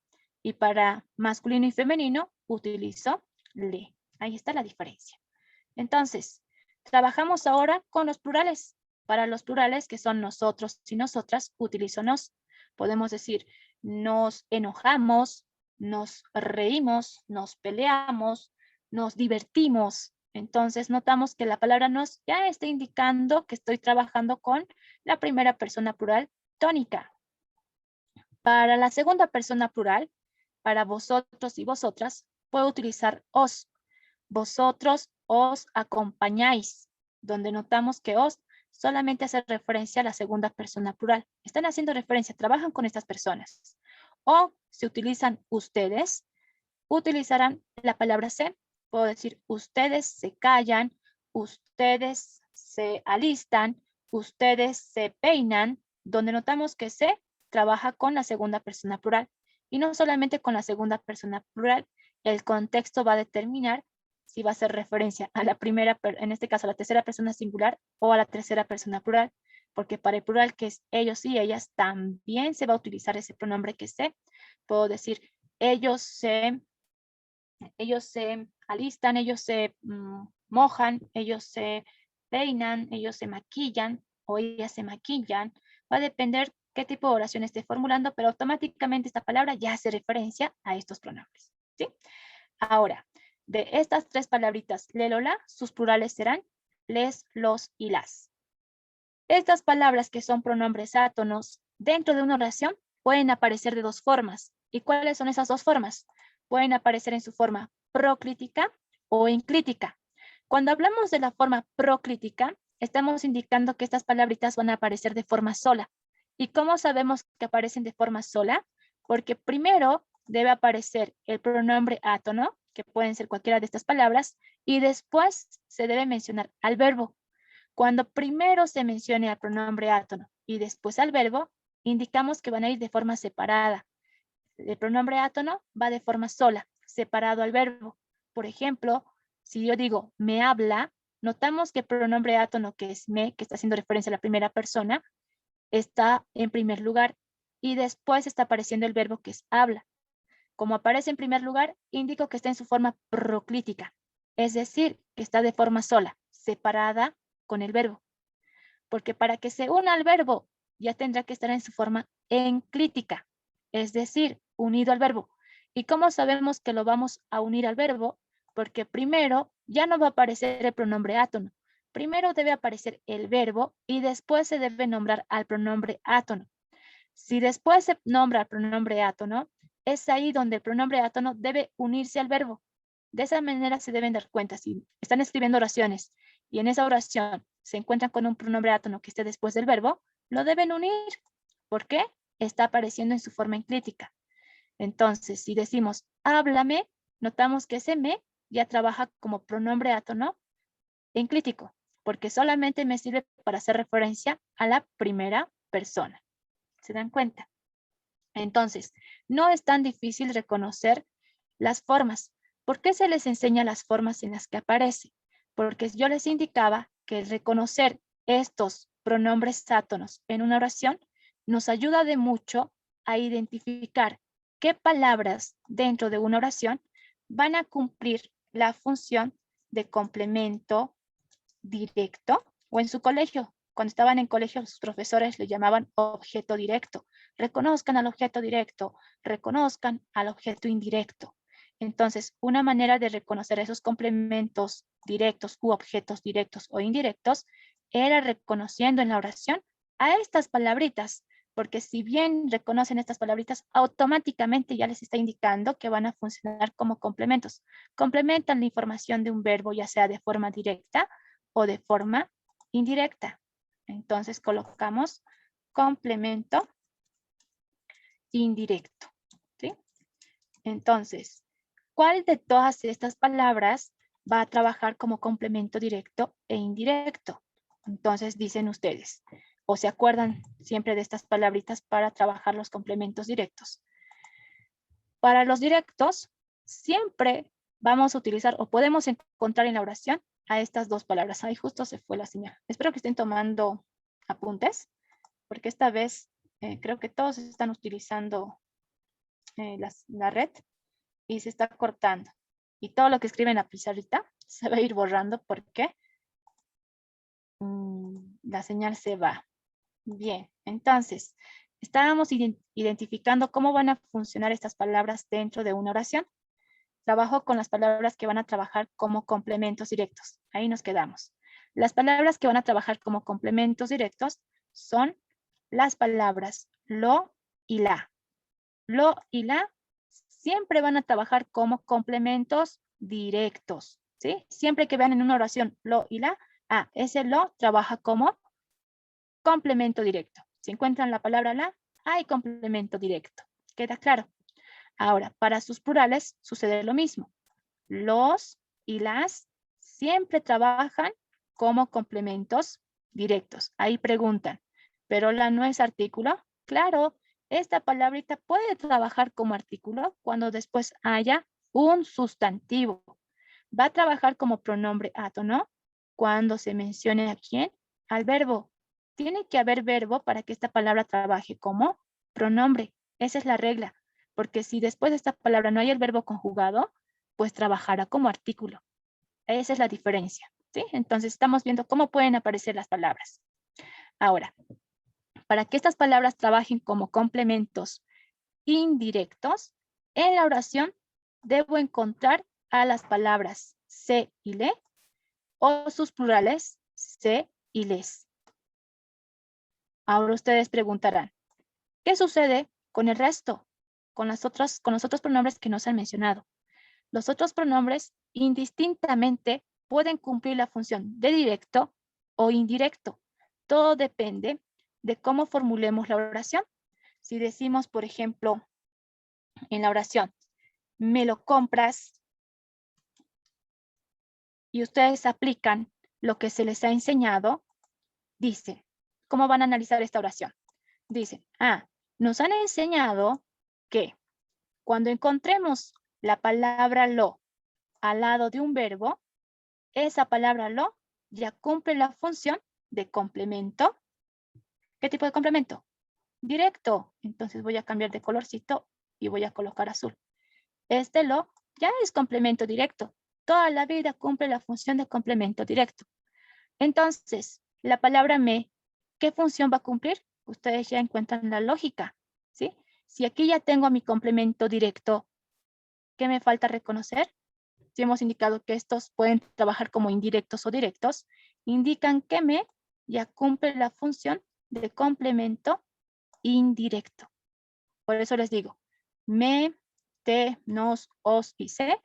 y para masculino y femenino utilizo le. Ahí está la diferencia. Entonces, trabajamos ahora con los plurales. Para los plurales, que son nosotros y nosotras, utilizo nos. Podemos decir, nos enojamos, nos reímos, nos peleamos, nos divertimos. Entonces, notamos que la palabra nos ya está indicando que estoy trabajando con la primera persona plural tónica. Para la segunda persona plural, para vosotros y vosotras, puedo utilizar os. Vosotros os acompañáis, donde notamos que os solamente hace referencia a la segunda persona plural. Están haciendo referencia, trabajan con estas personas. O si utilizan ustedes, utilizarán la palabra se. Puedo decir, ustedes se callan, ustedes se alistan, ustedes se peinan, donde notamos que se trabaja con la segunda persona plural. Y no solamente con la segunda persona plural, el contexto va a determinar si va a hacer referencia a la primera, en este caso a la tercera persona singular o a la tercera persona plural, porque para el plural que es ellos y ellas también se va a utilizar ese pronombre que se. Puedo decir, ellos se alistan, ellos se mojan, ellos se peinan, ellos se maquillan o ellas se maquillan. Va a depender qué tipo de oración esté formulando, pero automáticamente esta palabra ya hace referencia a estos pronombres, ¿sí? Ahora, de estas tres palabritas, lelola, sus plurales serán les, los y las. Estas palabras que son pronombres átonos dentro de una oración pueden aparecer de dos formas. ¿Y cuáles son esas dos formas? Pueden aparecer en su forma proclítica o enclítica. Cuando hablamos de la forma proclítica, estamos indicando que estas palabritas van a aparecer de forma sola. ¿Y cómo sabemos que aparecen de forma sola? Porque primero debe aparecer el pronombre átono, que pueden ser cualquiera de estas palabras, y después se debe mencionar al verbo. Cuando primero se mencione al pronombre átono y después al verbo, indicamos que van a ir de forma separada. El pronombre átono va de forma sola, separado al verbo. Por ejemplo, si yo digo me habla, notamos que el pronombre átono, que es me, que está haciendo referencia a la primera persona, está en primer lugar y después está apareciendo el verbo que es habla. Como aparece en primer lugar, indico que está en su forma proclítica, es decir, que está de forma sola, separada con el verbo. Porque para que se una al verbo, ya tendrá que estar en su forma enclítica, es decir, unido al verbo. ¿Y cómo sabemos que lo vamos a unir al verbo? Porque primero ya no va a aparecer el pronombre átono. Primero debe aparecer el verbo y después se debe nombrar al pronombre átono. Si después se nombra al pronombre átono, es ahí donde el pronombre átono debe unirse al verbo. De esa manera se deben dar cuenta. Si están escribiendo oraciones y en esa oración se encuentran con un pronombre átono que esté después del verbo, lo deben unir. ¿Por qué? Está apareciendo en su forma enclítica. Entonces, si decimos háblame, notamos que ese me ya trabaja como pronombre átono enclítico, porque solamente me sirve para hacer referencia a la primera persona. ¿Se dan cuenta? Entonces, no es tan difícil reconocer las formas. ¿Por qué se les enseña las formas en las que aparece? Porque yo les indicaba que reconocer estos pronombres átonos en una oración nos ayuda de mucho a identificar qué palabras dentro de una oración van a cumplir la función de complemento directo, o en su colegio, cuando estaban en colegio, los profesores le llamaban objeto directo. Reconozcan al objeto directo, reconozcan al objeto indirecto. Entonces, una manera de reconocer esos complementos directos u objetos directos o indirectos era reconociendo en la oración a estas palabritas, porque si bien reconocen estas palabritas, automáticamente ya les está indicando que van a funcionar como complementos. Complementan la información de un verbo, ya sea de forma directa o de forma indirecta. Entonces colocamos complemento indirecto, ¿sí? Entonces, ¿cuál de todas estas palabras va a trabajar como complemento directo e indirecto? Entonces dicen ustedes, o se acuerdan siempre de estas palabritas para trabajar los complementos directos. Para los directos, siempre vamos a utilizar o podemos encontrar en la oración a estas dos palabras. Ahí justo se fue la señal. Espero que estén tomando apuntes, porque esta vez creo que todos están utilizando la red y se está cortando. Y todo lo que escriben en la pizarrita se va a ir borrando porque la señal se va. Bien, entonces, estábamos identificando cómo van a funcionar estas palabras dentro de una oración. Trabajo con las palabras que van a trabajar como complementos directos. Ahí nos quedamos. Las palabras que van a trabajar como complementos directos son las palabras lo y la. Lo y la siempre van a trabajar como complementos directos. ¿sí? Siempre que vean en una oración lo y la, ese lo trabaja como complemento directo. Si encuentran la palabra la, hay complemento directo. ¿Queda claro? Ahora, para sus plurales sucede lo mismo. Los y las siempre trabajan como complementos directos. Ahí preguntan, ¿pero la no es artículo? Claro, esta palabrita puede trabajar como artículo cuando después haya un sustantivo. Va a trabajar como pronombre átono cuando se mencione a quién, al verbo. Tiene que haber verbo para que esta palabra trabaje como pronombre. Esa es la regla, porque si después de esta palabra no hay el verbo conjugado, pues trabajará como artículo. Esa es la diferencia, ¿sí? Entonces estamos viendo cómo pueden aparecer las palabras. Ahora, para que estas palabras trabajen como complementos indirectos, en la oración debo encontrar a las palabras se y le o sus plurales se y les. Ahora ustedes preguntarán, ¿qué sucede con el resto? Con los otros pronombres que no se han mencionado. Los otros pronombres indistintamente pueden cumplir la función de directo o indirecto. Todo depende de cómo formulemos la oración. Si decimos, por ejemplo, en la oración, me lo compras, y ustedes aplican lo que se les ha enseñado, dicen, ¿cómo van a analizar esta oración? Dicen, nos han enseñado que cuando encontremos la palabra lo al lado de un verbo, esa palabra lo ya cumple la función de complemento. ¿Qué tipo de complemento? Directo. Entonces voy a cambiar de colorcito y voy a colocar azul. Este lo ya es complemento directo. Toda la vida cumple la función de complemento directo. Entonces, la palabra me, ¿qué función va a cumplir? Ustedes ya encuentran la lógica, ¿sí? Si aquí ya tengo mi complemento directo, ¿qué me falta reconocer? Si hemos indicado que estos pueden trabajar como indirectos o directos, indican que me ya cumple la función de complemento indirecto. Por eso les digo, me, te, nos, os y se,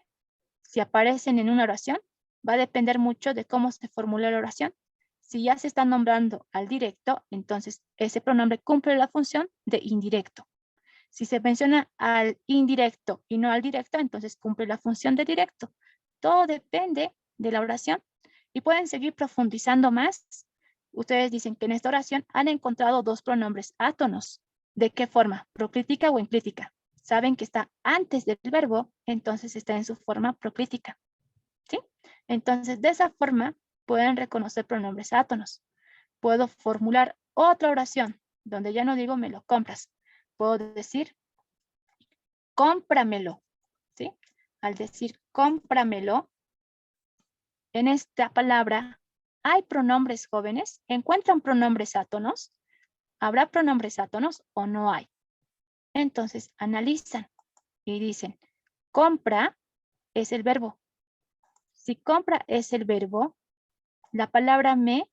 si aparecen en una oración, va a depender mucho de cómo se formule la oración. Si ya se está nombrando al directo, entonces ese pronombre cumple la función de indirecto. Si se menciona al indirecto y no al directo, entonces cumple la función de directo. Todo depende de la oración y pueden seguir profundizando más. Ustedes dicen que en esta oración han encontrado dos pronombres átonos. ¿De qué forma? ¿Proclítica o enclítica? Saben que está antes del verbo, entonces está en su forma proclítica. ¿Sí? Entonces, de esa forma pueden reconocer pronombres átonos. Puedo formular otra oración donde ya no digo me lo compras. Puedo decir cómpramelo. ¿Sí? Al decir cómpramelo, en esta palabra hay pronombres jóvenes. ¿Encuentran pronombres átonos? ¿Habrá pronombres átonos o no hay? Entonces analizan y dicen, compra es el verbo. Si compra es el verbo, la palabra me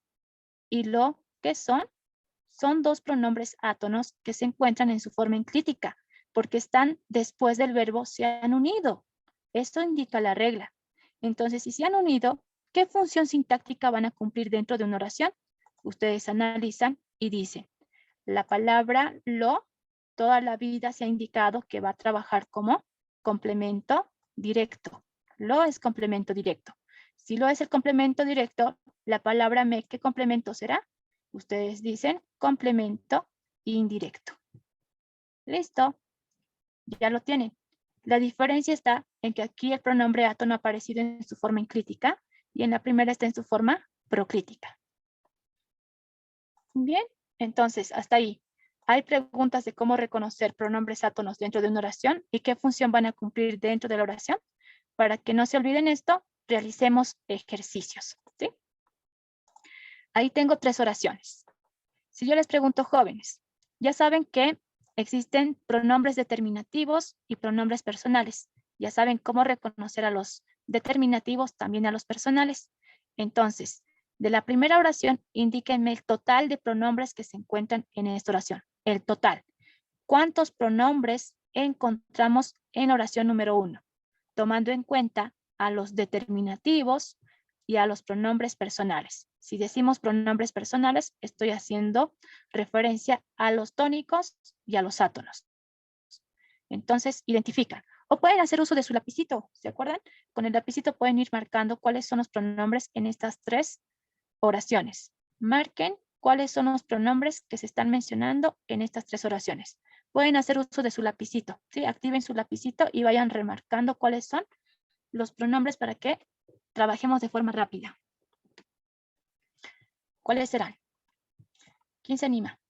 y lo que son dos pronombres átonos que se encuentran en su forma enclítica, porque están después del verbo se han unido. Esto indica la regla. Entonces, si se han unido, ¿qué función sintáctica van a cumplir dentro de una oración? Ustedes analizan y dicen, la palabra lo toda la vida se ha indicado que va a trabajar como complemento directo. Lo es complemento directo. Si lo es el complemento directo, la palabra me, ¿qué complemento será? Ustedes dicen complemento indirecto. Listo. Ya lo tienen. La diferencia está en que aquí el pronombre átono ha aparecido en su forma enclítica y en la primera está en su forma proclítica. Bien, entonces hasta ahí. Hay preguntas de cómo reconocer pronombres átonos dentro de una oración y qué función van a cumplir dentro de la oración. Para que no se olviden esto, realicemos ejercicios. ¿Sí? Ahí tengo 3 oraciones. Si yo les pregunto, jóvenes, ya saben que existen pronombres determinativos y pronombres personales. Ya saben cómo reconocer a los determinativos, también a los personales. Entonces, de la primera oración, indíquenme el total de pronombres que se encuentran en esta oración. El total. ¿Cuántos pronombres encontramos en oración número 1? Tomando en cuenta a los determinativos y a los pronombres personales. Si decimos pronombres personales, estoy haciendo referencia a los tónicos y a los átonos. Entonces, identifican. O pueden hacer uso de su lapicito, ¿se acuerdan? Con el lapicito pueden ir marcando cuáles son los pronombres en estas 3 oraciones. Marquen cuáles son los pronombres que se están mencionando en estas 3 oraciones. Pueden hacer uso de su lapicito, ¿sí? Activen su lapicito y vayan remarcando cuáles son los pronombres para que trabajemos de forma rápida. ¿Cuáles serán? ¿Quién se anima?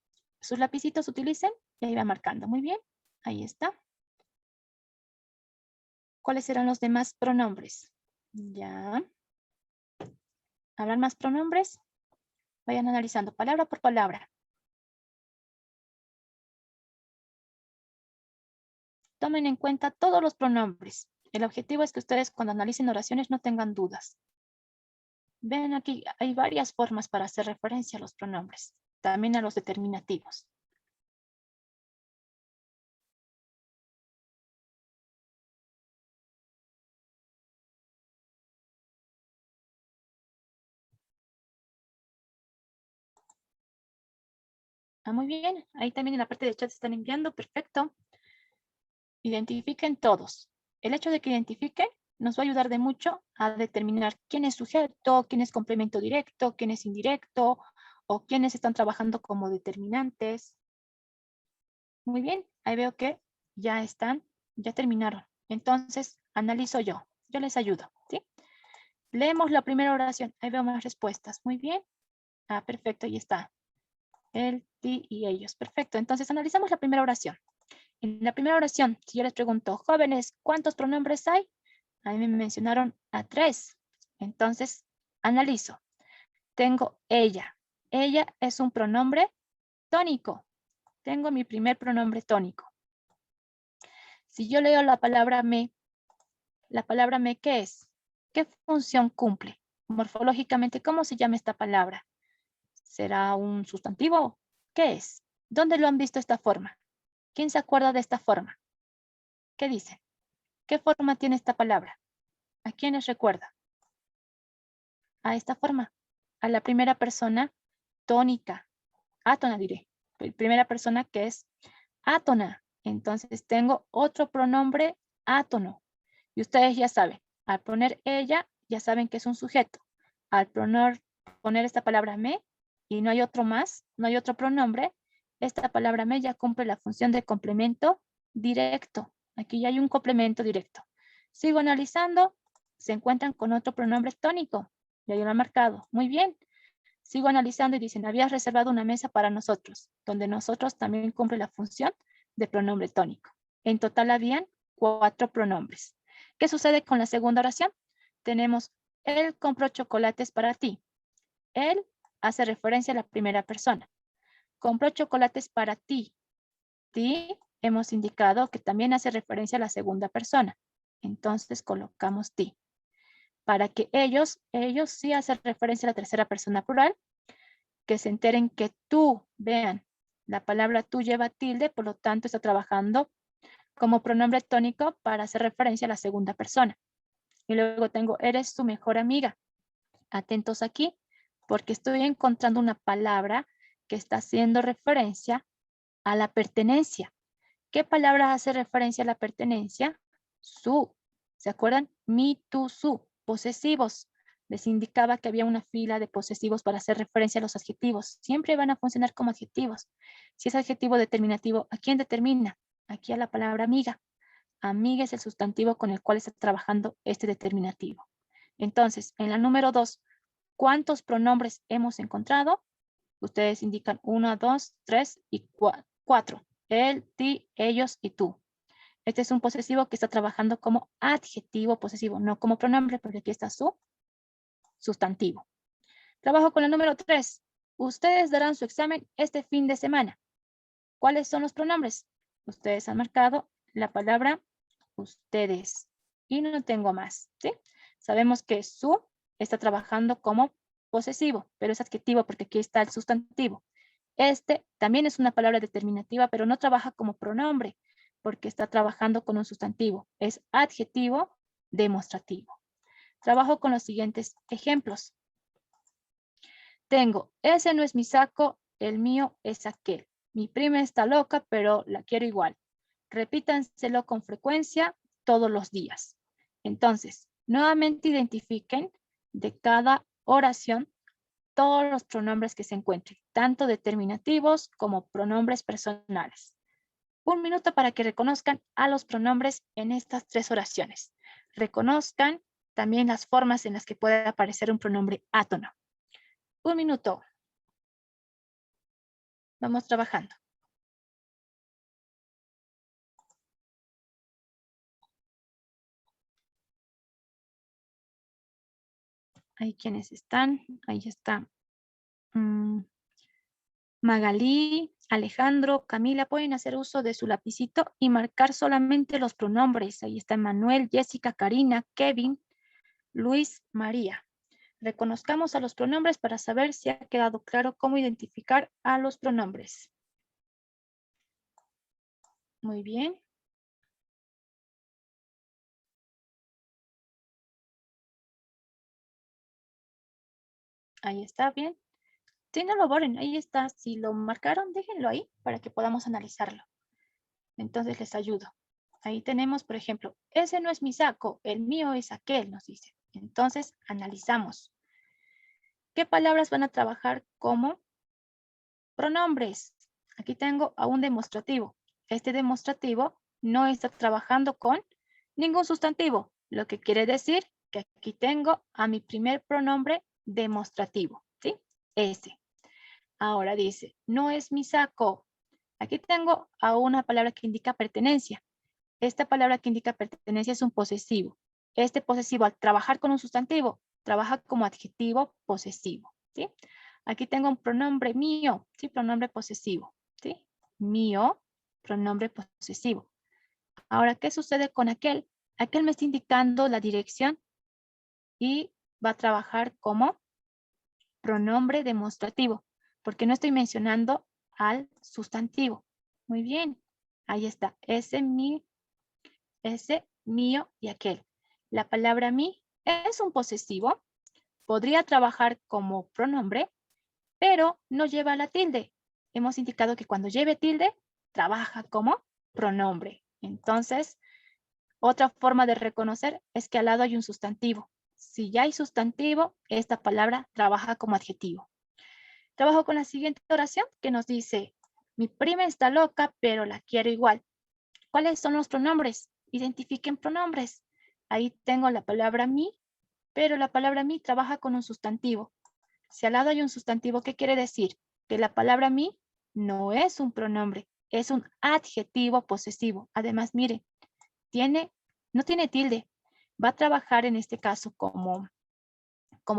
Sus lapicitos utilicen y ahí va marcando. Muy bien, ahí está. ¿Cuáles serán los demás pronombres? Ya. ¿Habrán más pronombres? Vayan analizando palabra por palabra. Tomen en cuenta todos los pronombres. El objetivo es que ustedes cuando analicen oraciones no tengan dudas. Ven aquí, hay varias formas para hacer referencia a los pronombres, también a los determinativos. Muy bien, ahí también en la parte de chat se están enviando, perfecto. Identifiquen todos. El hecho de que identifiquen nos va a ayudar de mucho a determinar quién es sujeto, quién es complemento directo, quién es indirecto, o quiénes están trabajando como determinantes. Muy bien, ahí veo que ya terminaron. Entonces, analizo yo les ayudo, ¿sí? Leemos la primera oración, ahí veo más respuestas, muy bien. Perfecto, ahí está. Él, ti y ellos, perfecto. Entonces, analizamos la primera oración. En la primera oración, si yo les pregunto, jóvenes, ¿cuántos pronombres hay? A mí me mencionaron a 3. Entonces, analizo. Tengo ella. Ella es un pronombre tónico. Tengo mi primer pronombre tónico. Si yo leo la palabra me, ¿qué es? ¿Qué función cumple? Morfológicamente, ¿cómo se llama esta palabra? ¿Será un sustantivo? ¿Qué es? ¿Dónde lo han visto esta forma? ¿Quién se acuerda de esta forma? ¿Qué dicen? ¿Qué forma tiene esta palabra? ¿A quiénes recuerda? A esta forma. A la primera persona tónica. Átona diré. Primera persona que es átona. Entonces tengo otro pronombre átono. Y ustedes ya saben, al poner ella, ya saben que es un sujeto. Al poner esta palabra me, y no hay otro más, no hay otro pronombre, esta palabra me ya cumple la función de complemento directo. Aquí ya hay un complemento directo. Sigo analizando, se encuentran con otro pronombre tónico. Ya lo han marcado. Muy bien. Sigo analizando y dicen, habías reservado una mesa para nosotros, donde nosotros también cumple la función de pronombre tónico. En total habían 4 pronombres. ¿Qué sucede con la segunda oración? Tenemos, él compró chocolates para ti. Él hace referencia a la primera persona. Compró chocolates para ti. Ti hemos indicado que también hace referencia a la segunda persona. Entonces colocamos ti. Para que ellos sí hacen referencia a la tercera persona plural, que se enteren que tú, vean, la palabra tú lleva tilde, por lo tanto está trabajando como pronombre tónico para hacer referencia a la segunda persona. Y luego tengo, eres tu mejor amiga. Atentos aquí, porque estoy encontrando una palabra que está haciendo referencia a la pertenencia. ¿Qué palabra hace referencia a la pertenencia? Su. ¿Se acuerdan? Mi, tu, su. Posesivos. Les indicaba que había una fila de posesivos para hacer referencia a los adjetivos. Siempre van a funcionar como adjetivos. Si es adjetivo determinativo, ¿a quién determina? Aquí a la palabra amiga. Amiga es el sustantivo con el cual está trabajando este determinativo. Entonces, en la número 2, ¿cuántos pronombres hemos encontrado? Ustedes indican 1, 2, 3 y 4. Él, ti, ellos y tú. Este es un posesivo que está trabajando como adjetivo posesivo, no como pronombre, porque aquí está su sustantivo. Trabajo con la número 3. Ustedes darán su examen este fin de semana. ¿Cuáles son los pronombres? Ustedes han marcado la palabra ustedes. Y no tengo más, ¿sí? Sabemos que su está trabajando como posesivo, pero es adjetivo porque aquí está el sustantivo. Este también es una palabra determinativa, pero no trabaja como pronombre porque está trabajando con un sustantivo. Es adjetivo demostrativo. Trabajo con los siguientes ejemplos. Tengo, ese no es mi saco, el mío es aquel. Mi prima está loca, pero la quiero igual. Repítanselo con frecuencia todos los días. Entonces, nuevamente identifiquen de cada oración todos los pronombres que se encuentren, tanto determinativos como pronombres personales. 1 minuto para que reconozcan a los pronombres en estas 3 oraciones. Reconozcan también las formas en las que puede aparecer un pronombre átono. 1 minuto. Vamos trabajando. Ahí quienes están. Ahí está. Magalí, Alejandro, Camila, pueden hacer uso de su lapicito y marcar solamente los pronombres. Ahí está Manuel, Jessica, Karina, Kevin, Luis, María. Reconozcamos a los pronombres para saber si ha quedado claro cómo identificar a los pronombres. Muy bien. Ahí está, bien. Si no lo borren, ahí está. Si lo marcaron, déjenlo ahí para que podamos analizarlo. Entonces les ayudo. Ahí tenemos, por ejemplo, ese no es mi saco, el mío es aquel, nos dice. Entonces, analizamos. ¿Qué palabras van a trabajar como pronombres? Aquí tengo a un demostrativo. Este demostrativo no está trabajando con ningún sustantivo, lo que quiere decir que aquí tengo a mi primer pronombre demostrativo, ¿sí? Ese. Ahora dice, no es mi saco. Aquí tengo a una palabra que indica pertenencia. Esta palabra que indica pertenencia es un posesivo. Este posesivo, al trabajar con un sustantivo, trabaja como adjetivo posesivo, ¿sí? Aquí tengo un pronombre mío, ¿sí? Pronombre posesivo, ¿sí? Mío, pronombre posesivo. Ahora, ¿qué sucede con aquel? Aquel me está indicando la dirección y va a trabajar como pronombre demostrativo, porque no estoy mencionando al sustantivo. Muy bien, ahí está. Ese, mío y aquel. La palabra mí es un posesivo. Podría trabajar como pronombre, pero no lleva la tilde. Hemos indicado que cuando lleve tilde, trabaja como pronombre. Entonces, otra forma de reconocer es que al lado hay un sustantivo. Si ya hay sustantivo, esta palabra trabaja como adjetivo. Trabajo con la siguiente oración que nos dice, mi prima está loca, pero la quiero igual. ¿Cuáles son los pronombres? Identifiquen pronombres. Ahí tengo la palabra mí, pero la palabra mí trabaja con un sustantivo. Si al lado hay un sustantivo, ¿qué quiere decir? Que la palabra mí no es un pronombre, es un adjetivo posesivo. Además, mire, no tiene tilde. Va a trabajar en este caso como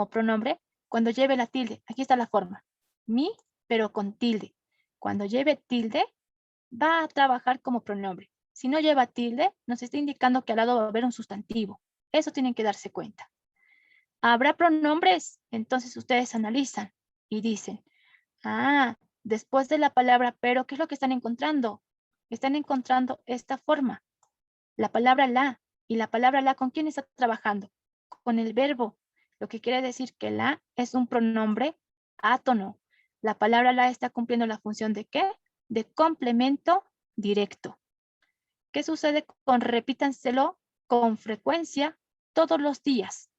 pronombre cuando lleve la tilde. Aquí está la forma. Mi, pero con tilde. Cuando lleve tilde, va a trabajar como pronombre. Si no lleva tilde, nos está indicando que al lado va a haber un sustantivo. Eso tienen que darse cuenta. ¿Habrá pronombres? Entonces ustedes analizan y dicen, después de la palabra pero, ¿qué es lo que están encontrando? Están encontrando esta forma. La palabra la. ¿Y la palabra la con quién está trabajando? Con el verbo. Lo que quiere decir que la es un pronombre átono. La palabra la está cumpliendo la función de ¿qué? De complemento directo. ¿Qué sucede con repítanselo con frecuencia todos los días?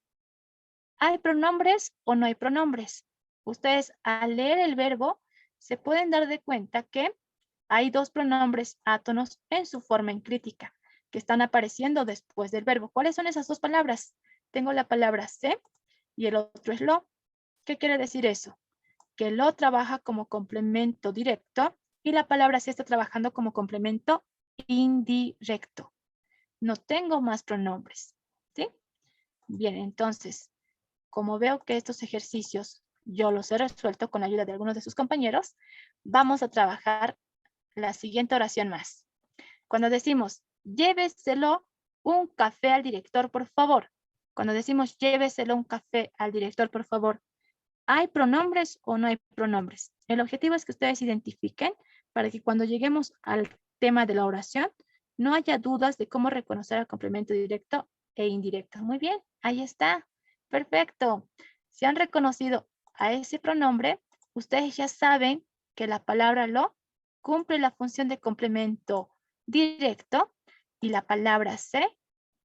¿Hay pronombres o no hay pronombres? Ustedes al leer el verbo se pueden dar de cuenta que hay 2 pronombres átonos en su forma encrítica que están apareciendo después del verbo. ¿Cuáles son esas 2 palabras? Tengo la palabra se y el otro es lo. ¿Qué quiere decir eso? Que lo trabaja como complemento directo y la palabra se está trabajando como complemento indirecto. No tengo más pronombres, ¿sí? Bien, entonces, como veo que estos ejercicios yo los he resuelto con la ayuda de algunos de sus compañeros, vamos a trabajar la siguiente oración más. Cuando decimos, lléveselo un café al director, por favor. Cuando decimos, lléveselo un café al director, por favor, ¿hay pronombres o no hay pronombres? El objetivo es que ustedes identifiquen para que cuando lleguemos al tema de la oración, no haya dudas de cómo reconocer el complemento directo e indirecto. Muy bien, ahí está. Perfecto. Si han reconocido a ese pronombre, ustedes ya saben que la palabra lo cumple la función de complemento directo y la palabra se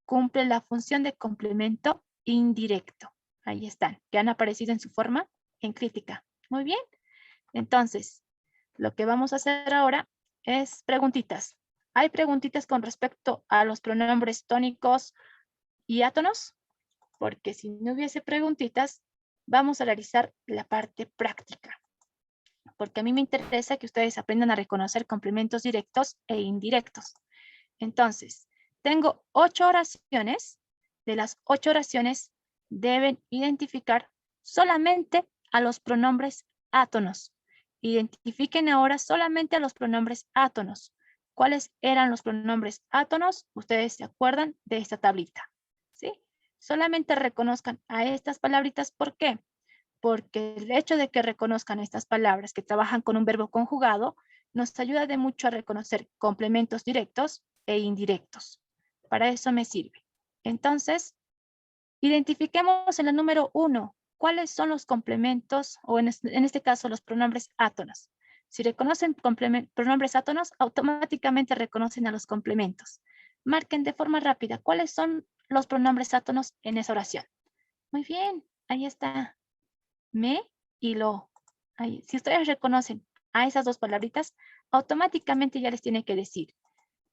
cumple la función de complemento indirecto. Ahí están, que han aparecido en su forma en crítica. Muy bien. Entonces, lo que vamos a hacer ahora es preguntitas. ¿Hay preguntitas con respecto a los pronombres tónicos y átonos? Porque si no hubiese preguntitas, vamos a realizar la parte práctica. Porque a mí me interesa que ustedes aprendan a reconocer complementos directos e indirectos. Entonces, tengo 8 oraciones. De las 8 oraciones, deben identificar solamente a los pronombres átonos. Identifiquen ahora solamente a los pronombres átonos. ¿Cuáles eran los pronombres átonos? Ustedes se acuerdan de esta tablita, ¿sí? Solamente reconozcan a estas palabritas. ¿Por qué? Porque el hecho de que reconozcan estas palabras que trabajan con un verbo conjugado nos ayuda de mucho a reconocer complementos directos e indirectos. Para eso me sirve. Entonces, identifiquemos en la número 1 cuáles son los complementos, o en este caso los pronombres átonos. Si reconocen pronombres átonos, automáticamente reconocen a los complementos. Marquen de forma rápida cuáles son los pronombres átonos en esa oración. Muy bien, ahí está. Me y lo. Ahí. Si ustedes reconocen a esas dos palabritas, automáticamente ya les tiene que decir.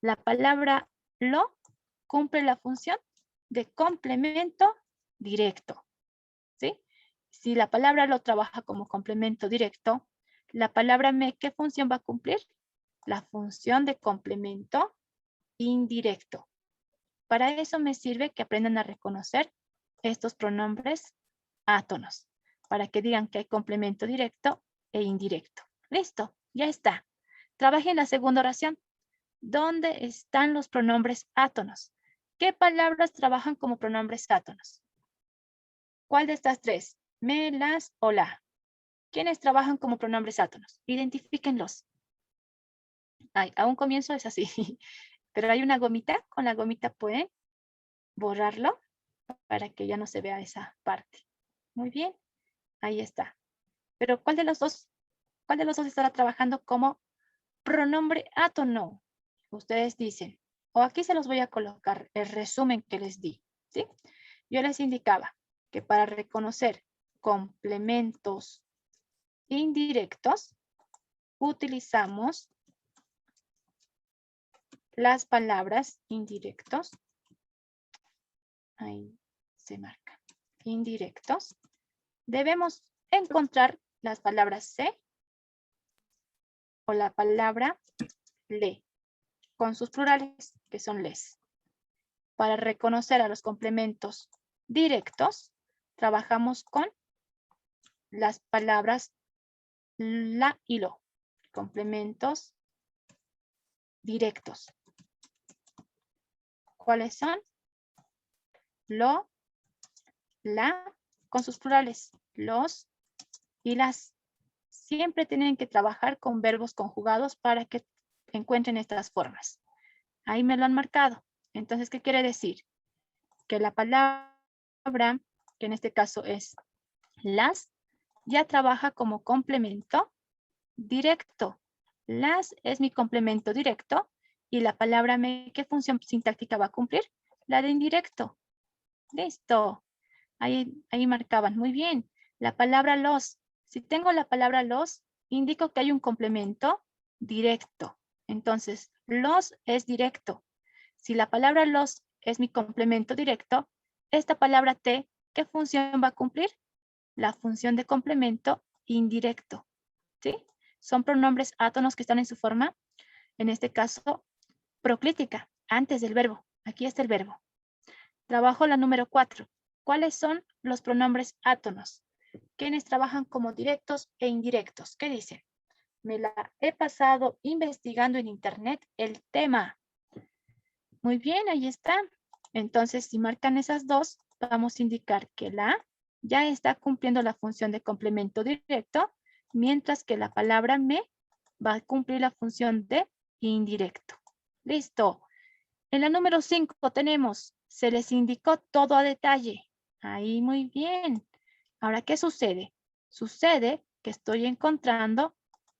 La palabra lo cumple la función de complemento directo. ¿Sí? Si la palabra lo trabaja como complemento directo, la palabra me, ¿qué función va a cumplir? La función de complemento indirecto. Para eso me sirve que aprendan a reconocer estos pronombres átonos, para que digan que hay complemento directo e indirecto. Listo, ya está. Trabajen la segunda oración. ¿Dónde están los pronombres átonos? ¿Qué palabras trabajan como pronombres átonos? ¿Cuál de estas tres? Me, las o la. ¿Quiénes trabajan como pronombres átonos? Identifíquenlos. Ay, a un comienzo es así, pero hay una gomita. Con la gomita pueden borrarlo para que ya no se vea esa parte. Muy bien, ahí está. Pero ¿cuál de los dos estará trabajando como pronombre átono? Ustedes dicen, o aquí se los voy a colocar el resumen que les di, ¿sí? Yo les indicaba que para reconocer complementos indirectos, utilizamos las palabras indirectos. Ahí se marca. Indirectos. Debemos encontrar las palabras se o la palabra le, con sus plurales, que son les. Para reconocer a los complementos directos, trabajamos con las palabras la y lo. Complementos directos. ¿Cuáles son? Lo, la, con sus plurales, los y las. Siempre tienen que trabajar con verbos conjugados para que encuentren estas formas. Ahí me lo han marcado. Entonces, ¿qué quiere decir? Que la palabra, que en este caso es las, ya trabaja como complemento directo. Las es mi complemento directo y la palabra me, ¿qué función sintáctica va a cumplir? La de indirecto. Listo. Ahí marcaban. Muy bien. La palabra los. Si tengo la palabra los, indico que hay un complemento directo. Entonces, los es directo. Si la palabra los es mi complemento directo, esta palabra te, ¿qué función va a cumplir? La función de complemento indirecto. ¿Sí? Son pronombres átonos que están en su forma, en este caso, proclítica, antes del verbo. Aquí está el verbo. Trabajo la número 4. ¿Cuáles son los pronombres átonos? ¿Quiénes trabajan como directos e indirectos? ¿Qué dicen? Me la he pasado investigando en internet el tema. Muy bien, ahí está. Entonces, si marcan esas dos, vamos a indicar que la ya está cumpliendo la función de complemento directo, mientras que la palabra me va a cumplir la función de indirecto. Listo. En la número 5 tenemos, se les indicó todo a detalle. Ahí muy bien. Ahora, ¿qué sucede? Sucede que estoy encontrando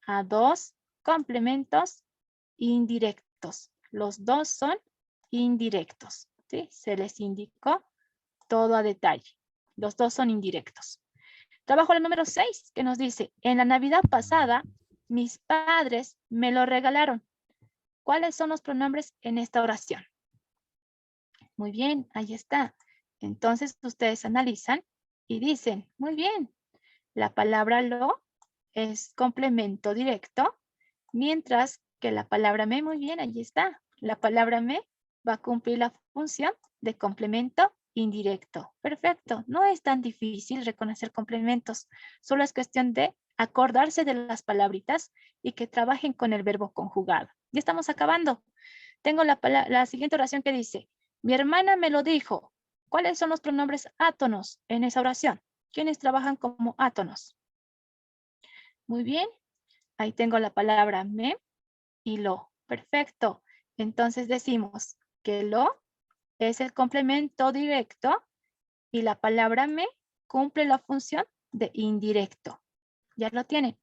a dos complementos indirectos. Los dos son indirectos, ¿sí? Se les indicó todo a detalle. Los dos son indirectos. Trabajo el número 6 que nos dice, en la Navidad pasada, mis padres me lo regalaron. ¿Cuáles son los pronombres en esta oración? Muy bien, ahí está. Entonces ustedes analizan y dicen, muy bien, la palabra lo es complemento directo, mientras que la palabra me, muy bien, ahí está. La palabra me va a cumplir la función de complemento indirecto. Perfecto, no es tan difícil reconocer complementos, solo es cuestión de acordarse de las palabritas y que trabajen con el verbo conjugado. Ya estamos acabando. Tengo la siguiente oración que dice, mi hermana me lo dijo. ¿Cuáles son los pronombres átonos en esa oración? ¿Quiénes trabajan como átonos? Muy bien. Ahí tengo la palabra me y lo. Perfecto. Entonces decimos que lo es el complemento directo y la palabra me cumple la función de indirecto. Ya lo tienen.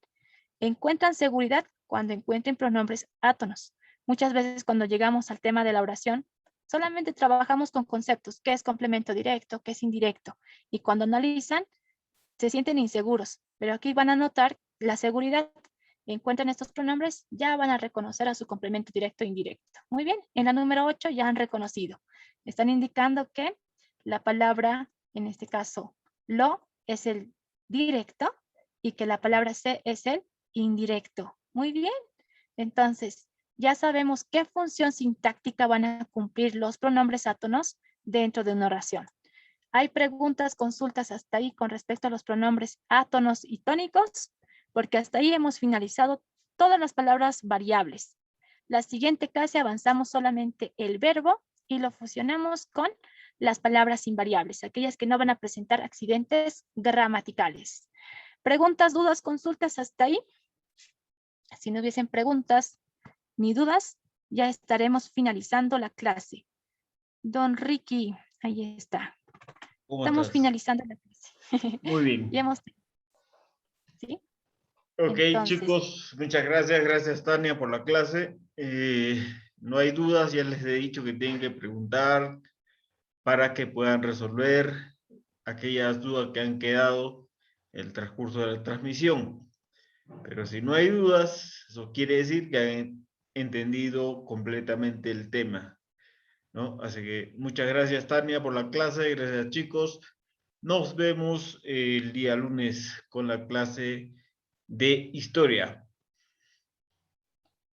Encuentran seguridad cuando encuentren pronombres átonos. Muchas veces cuando llegamos al tema de la oración, solamente trabajamos con conceptos, qué es complemento directo, qué es indirecto. Y cuando analizan, se sienten inseguros. Pero aquí van a notar la seguridad. Encuentran estos pronombres, ya van a reconocer a su complemento directo e indirecto. Muy bien, en la número 8 ya han reconocido. Están indicando que la palabra, en este caso, lo, es el directo y que la palabra se es el indirecto. Muy bien. Entonces, ya sabemos qué función sintáctica van a cumplir los pronombres átonos dentro de una oración. ¿Hay preguntas, consultas hasta ahí con respecto a los pronombres átonos y tónicos? Porque hasta ahí hemos finalizado todas las palabras variables. La siguiente clase avanzamos solamente el verbo y lo fusionamos con las palabras invariables, aquellas que no van a presentar accidentes gramaticales. ¿Preguntas, dudas, consultas hasta ahí? Si no hubiesen preguntas ni dudas, ya estaremos finalizando la clase. Don Ricky, ahí está. ¿Cómo Estamos estás? finalizando la clase. Muy bien. Ya hemos... ¿Sí? Ok, Entonces, chicos, muchas gracias. Gracias, Tania, por la clase. No hay dudas, ya les he dicho que tienen que preguntar para que puedan resolver aquellas dudas que han quedado en el transcurso de la transmisión. Pero si no hay dudas, eso quiere decir que han entendido completamente el tema, ¿no? Así que muchas gracias, Tania, por la clase. Gracias, chicos. Nos vemos el día lunes con la clase de historia.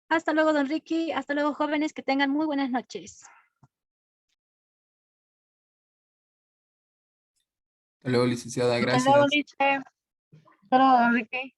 hasta luego, don Ricky. Hasta luego, jóvenes. Que tengan muy buenas noches. Hasta luego, licenciada. Hasta luego, Gracias. Lice. Hasta luego, Enrique.